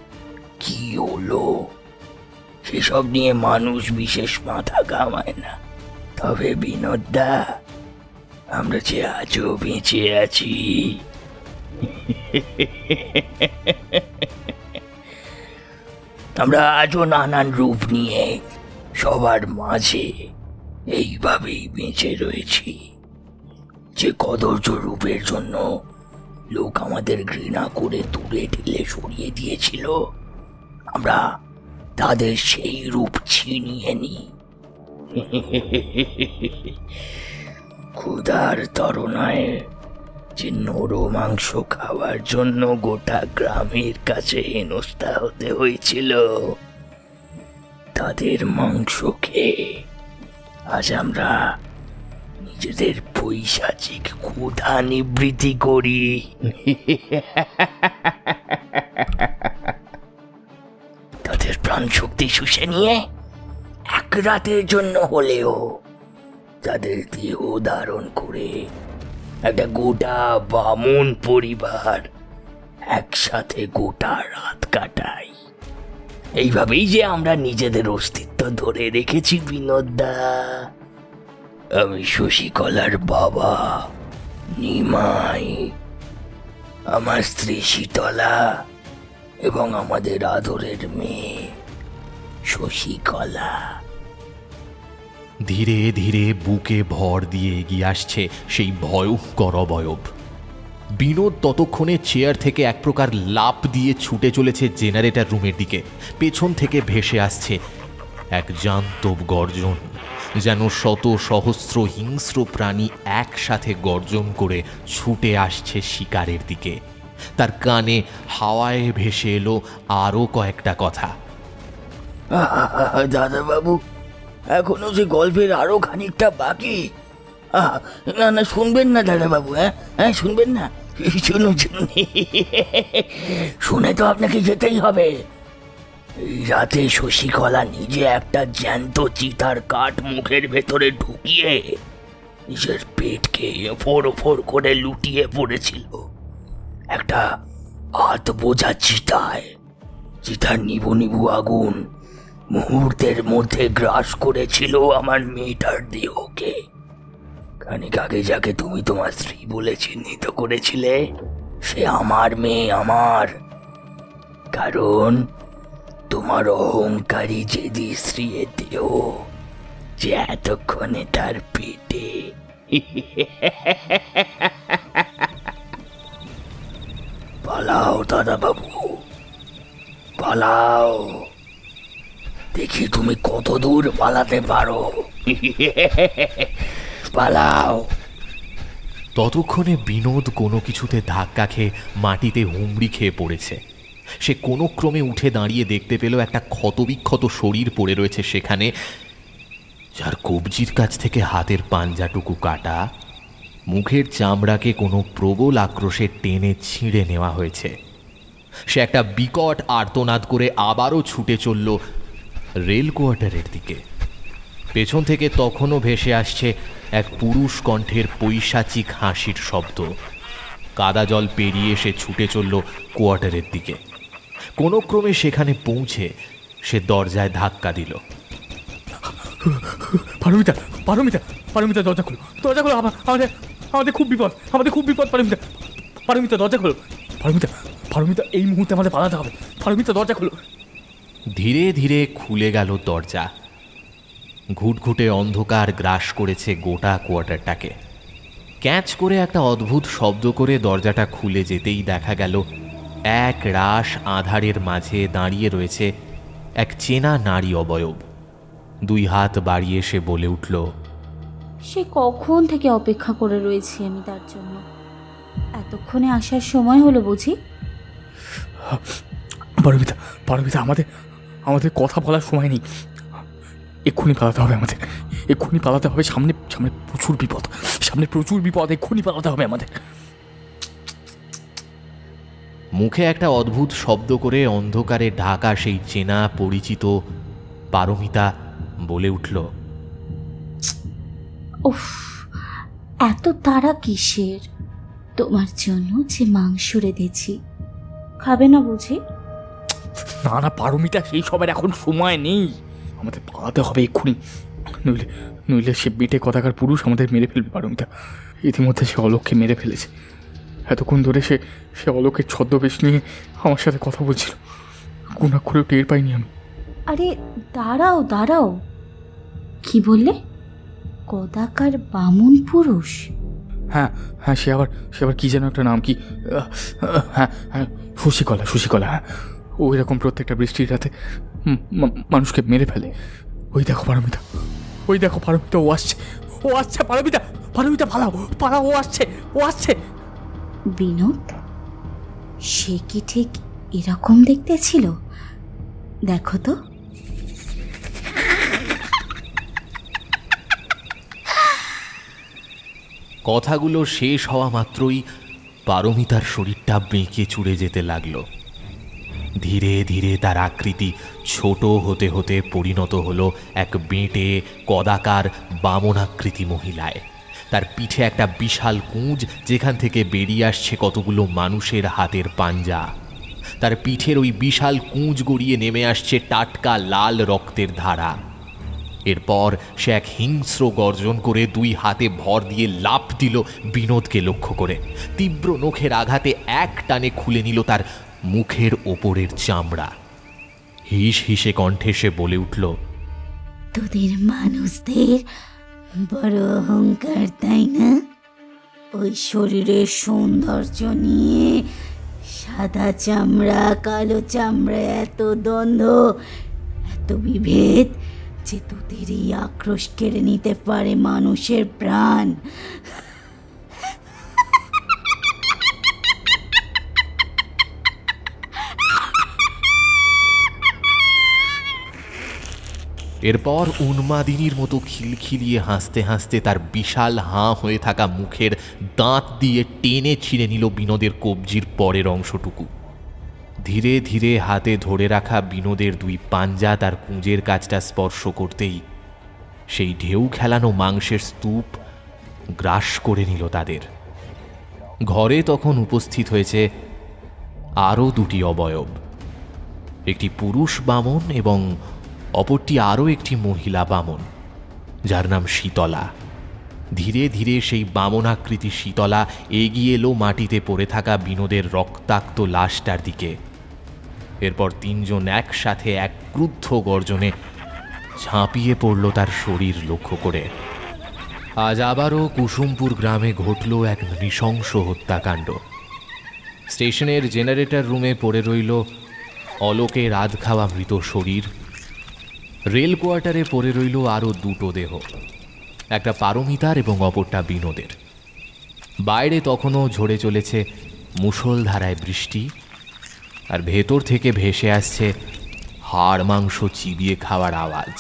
কি হলো সেসব নিয়ে মানুষ বিশেষ মাথা ঘামায় না। তবে বিনোদদা, আমরা যে আজও বেঁচে আছি, আমরা আজও নানান রূপ নিয়ে সবার মাঝে এইভাবেই বেঁচে রয়েছি। যে কদর্য রূপের জন্য লোক আমাদের ঘৃণা করে দূরে ঠেলে সরিয়ে দিয়েছিল, আমরা তাদের সেই রূপ ছিনিয়ে নিই। ক্ষুধার তরণায় যে নরো মাংস খাওয়ার জন্য গোটা গ্রামের কাছে হেনস্থা হতে হয়েছিল, তাদের মাংস খেয়ে আজ আমরা নিজেদের পৈশাচিক ক্ষুধা নিবৃত্তি করি। তাদের প্রাণ শক্তি শুষে নিয়ে এক রাতের জন্য হলেও তাদের দেহ ধারণ করে একটা গোটা বামুন পরিবার একসাথে গোটা রাত কাটাই। এইভাবেই যে আমরা নিজেদের অস্তিত্ব ধরে রেখেছি বিনোদদা। আমি শশীকলার বাবা নিমাই, আমার স্ত্রী শীতলা এবং আমাদের আদরের মেয়ে শশীকলা। ধীরে ধীরে বুকে ভর দিয়ে এগিয়ে আসছে সেই ভয়ঙ্কর অবয়ব। বিনোদ ততক্ষণে চেয়ার থেকে এক প্রকার লাফ দিয়ে ছুটে চলেছে জেনারেটর রুমের দিকে। পেছন থেকে ভেসে আসছে এক জান্তব গর্জন, যেন শত সহস্র হিংস্র প্রাণী একসাথে গর্জন করে ছুটে আসছে শিকারের দিকে। তার কানে হাওয়ায় ভেসে এলো আরও কয়েকটা কথা। দাদা বাবু, এখনো যে গল্পের আরো খানিকটা বাকি। না না, শুনবেন না দাদা বাবু? হ্যাঁ শুনবেন না? শুনুন শুনুন, শুনে তো আপনাকে যেতেই হবে। এই রাতে শশীকলা নিজে একটা জ্যান্ত চিতার কাঠ মুখের ভেতরে ঢুকিয়ে নিজের পেটকে ফোর ফোর করে লুটিয়ে পড়েছিল একটা হাত বোঝা চিতায়। চিতার নিবু নিবু আগুন মুহূর্তের মধ্যে গ্রাস করেছিল আমার মেয়েটার দেহকে। খানিক আগে যাকে তুমি তোমার স্ত্রী বলে চিহ্নিত করেছিলে, সে আমার মেয়ে, আমার। কারণ তোমার অহংকারী জেদি স্ত্রীর দেহ যে এতক্ষণে তার পেটে। পালাও দাদা বাবু, পালাও, দেখি তুমি কত দূর পালাতে পারো। পালাও। ততক্ষণে বিনোদ কোনো কিছুতে ধাক্কা খেয়ে মাটিতে হুমড়ি খেয়ে পড়েছে। সে কোনো ক্রমে উঠে দাঁড়িয়ে দেখতে পেল একটা ক্ষতবিক্ষত শরীর পড়ে রয়েছে সেখানে, যার কবজির কাছ থেকে হাতের পাঞ্জাটুকু কাটা, মুখের চামড়াকে কোনো প্রবল আক্রোশে টেনে ছিঁড়ে নেওয়া হয়েছে। সে একটা বিকট আর্তনাদ করে আবারও ছুটে চলল রেল কোয়ার্টারের দিকে। পেছন থেকে তখনও ভেসে আসছে এক পুরুষ কণ্ঠের পৈশাচিক হাসির শব্দ। কাদা জল পেরিয়ে সে ছুটে চলল কোয়ার্টারের দিকে। কোনো ক্রমে সেখানে পৌঁছে সে দরজায় ধাক্কা দিল। পারমিতা, পারমিতা, পারমিতা, দরজা খোলো, দরজা খোলো, আমাদের আমাদের খুব বিপদ, আমাদের খুব বিপদ। পারমিতা, পারমিতা, দরজা খোলো। পারমিতা, পারমিতা, এই মুহূর্তে আমাদের পালাতে হবে। পারমিতা, দরজা খোলো। ধীরে ধীরে খুলে গেল দরজা। ঘুটঘুটে অন্ধকার গ্রাস করেছে গোটা কোয়ার্টারটাকে। ক্যাচ করে একটা অদ্ভুত শব্দ করে দরজাটা খুলে যেতেই দেখা গেল এক রাশ আঁধারের মাঝে দাঁড়িয়ে রয়েছে এক চেনা নারী অবয়ব। দুই হাত বাড়িয়ে সে বলে উঠল, সে কখন থেকে অপেক্ষা করে রয়েছি আমি তার জন্য। এতক্ষণে আসার সময় হলো বুঝি? পারমিতা, পারমিতা, আমাদের আমাদের কথা বলার সময় নেই। এক্ষুনি পালাতে হবে আমাদের, এক্ষুনি পালাতে হবে। সামনে সামনে প্রচুর বিপদ, সামনে প্রচুর বিপদ, এক্ষুনি পালাতে হবে আমাদের। মুখে একটা অদ্ভুত শব্দ করে অন্ধকারে ঢাকা সেই চেনা পরিচিত পারমিতা বলে উঠল, উফ, এত তাড়া কিসের? তোমার জন্য যে মাংস রেঁধেছি, খাবে না বুঝি? না না পারমিতা, সেই সবের এখন সময় নেই। আমাদের পালাতে হবে এক্ষুনি, নইলে নইলে সে বেটে কথাকার পুরুষ আমাদের মেরে ফেলবে। পারমিতা, ইতিমধ্যে সে অলোককে মেরে ফেলেছে। এতক্ষণ ধরে সে অলোকের ছদ্মবেশ নিয়ে আমার সাথে কথা বলছিল। গুণা করেও টের পাইনি আমি। আরে দাঁড়াও দাঁড়াও, কি বললে? কদাকার বামুন পুরুষ? হ্যাঁ হ্যাঁ, সে আবার কী যেন একটা নাম, কি, হ্যাঁ হ্যাঁ, শশীকলা, হ্যাঁ। ওই রকম প্রত্যেকটা বৃষ্টির রাতে মানুষকে মেরে ফেলে। ওই দেখো পারমিতা, ও আসছে, পারমিতা পালাও, ও আসছে। বিনোদ, সে কি ঠিক এরকম দেখতে ছিল? দেখো তো। কথাগুলো শেষ হওয়া মাত্রই পারমিতার শরীরটা বেঁকে চুড়ে যেতে লাগলো। ধীরে ধীরে তার আকৃতি ছোট হতে হতে পরিণত হলো এক বেঁটে কদাকার বামনাকৃতি মহিলায়। তার পিঠে একটা বিশাল কুঁজ, যেখান থেকে বেরিয়ে আসছে কতগুলো মানুষের হাতের পাঞ্জা। তার পিঠের ওই বিশাল কুঁজ গড়িয়ে নেমে আসছে টাটকা লাল রক্তের ধারা। এরপর সে এক হিংস্র গর্জন করে দুই হাতে ভর দিয়ে লাফ দিল বিনোদকে লক্ষ্য করে। তীব্র নখের আঘাতে এক টানে খুলে নিল তার মুখের ওপরের চামড়া। হিস হিসে কণ্ঠে সে বলে উঠল, তোদের মানুষদের বড় অহংকার, তাই না? ওই শরীরের সৌন্দর্য নিয়ে সাদা চামড়া কালো চামড়া, এত দ্বন্দ্ব, এত বিভেদ যে তোদের এই আক্রোশ কেড়ে নিতে পারে মানুষের প্রাণ। এরপর উন্মাদিনীর মতো খিলখিলিয়ে হাসতে হাসতে তার বিশাল হাঁ হয়ে থাকা মুখের দাঁত দিয়ে টেনে ছিঁড়ে নিল বিনোদের কবজির পরের অংশটুকু। ধীরে ধীরে হাতে ধরে রাখা বিনোদের দুই পাঞ্জা তার কুঁজের কাছটা স্পর্শ করতেই সেই ঢেউ খেলানো মাংসের স্তূপ গ্রাস করে নিল তাদের। ঘরে তখন উপস্থিত হয়েছে আরও দুটি অবয়ব, একটি পুরুষ বামন এবং অপরটি আরও একটি মহিলা বামন, যার নাম শীতলা। ধীরে ধীরে সেই বামনাকৃতি শীতলা এগিয়ে এলো মাটিতে পড়ে থাকা বিনোদের রক্তাক্ত লাশটার দিকে। এরপর তিনজন একসাথে এক ক্রুদ্ধ গর্জনে ঝাঁপিয়ে পড়ল তার শরীর লক্ষ্য করে। আজ আবারও কুসুমপুর গ্রামে ঘটল এক নৃশংস হত্যাকাণ্ড। স্টেশনের জেনারেটর রুমে পড়ে রইল অলোকের আধ খাওয়া মৃত শরীর। রেল কোয়ার্টারে পড়ে রইল আরও দুটো দেহ, একটা পারমিতার এবং অপরটা বিনোদের। বাইরে তখনও ঝরে চলেছে মুষলধারায় বৃষ্টি, আর ভেতর থেকে ভেসে আসছে হাড় মাংস চিবিয়ে খাওয়ার আওয়াজ,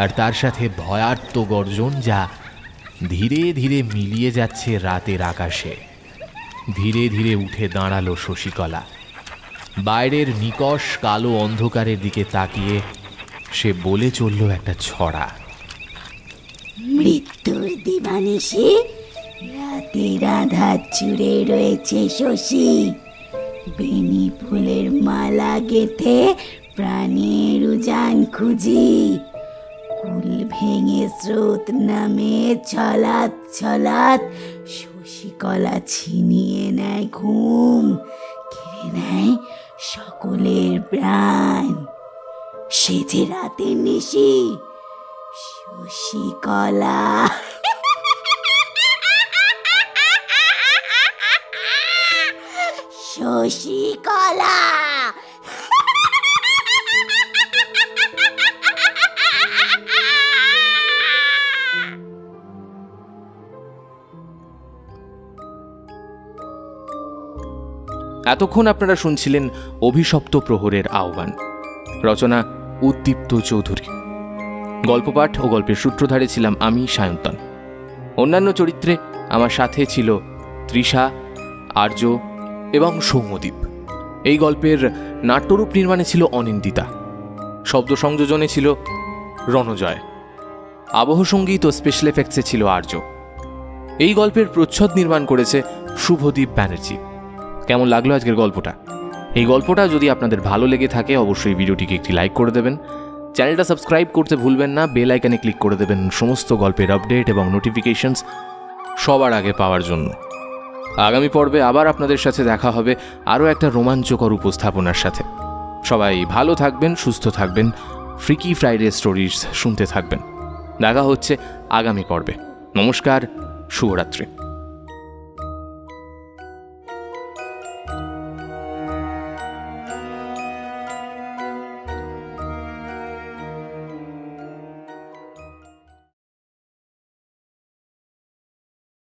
আর তার সাথে ভয়ার্ত গর্জন যা ধীরে ধীরে মিলিয়ে যাচ্ছে রাতের আকাশে। ধীরে ধীরে উঠে দাঁড়ালো শশীকলা। বাইরের নিকষ কালো অন্ধকারের দিকে তাকিয়ে সে বলে চলল একটা ছড়া। মৃত্যুর দিবানিশি রাতের আধার জুড়ে রয়েছে শশী, বেনি ফুলের মালা গেথে প্রাণের উজান খুঁজি, কুল ভেঙে স্রোত নামে ছলাৎ ছলাৎ শশীকলা ছিনিয়ে নেয় ঘুম, কেড়ে নেয় সকলের প্রাণ। সে যে রাতের নিশি শশীকলা। শশীকলা। এতক্ষণ আপনারা শুনছিলেন অভিশপ্ত প্রহরের আহ্বান। রচনা উদ্দীপ্ত চৌধুরী। গল্পপাঠ ও গল্পের সূত্রধারে ছিলাম আমি, সায়ন্তন। অন্যান্য চরিত্রে আমার সাথে ছিল তৃষা, আর্য এবং সৌম্যদীপ। এই গল্পের নাট্যরূপ নির্মাণে ছিল অনিন্দিতা। শব্দ সংযোজনে ছিল রণজয়। আবহ সঙ্গীত ও স্পেশাল এফেক্টসে ছিল আর্য। এই গল্পের প্রচ্ছদ নির্মাণ করেছে শুভদীপ ব্যানার্জি। কেমন লাগলো আজকের গল্পটা? এই গল্পটা যদি আপনাদের ভালো লেগে থাকে অবশ্যই ভিডিওটিকে একটি লাইক করে দেবেন, চ্যানেলটা সাবস্ক্রাইব করতে ভুলবেন না, বেল আইকনে ক্লিক করে দেবেন সমস্ত গল্পের আপডেট এবং নোটিফিকেশনস সবার আগে পাওয়ার জন্য। আগামী পর্বে আবার আপনাদের সাথে দেখা হবে আরও একটা রোমাঞ্চকর উপস্থাপনার সাথে। সবাই ভালো থাকবেন, সুস্থ থাকবেন, ফ্রিকি ফ্রাইডে স্টোরিজ শুনতে থাকবেন। দেখা হচ্ছে আগামী পর্বে। নমস্কার, শুভরাত্রি।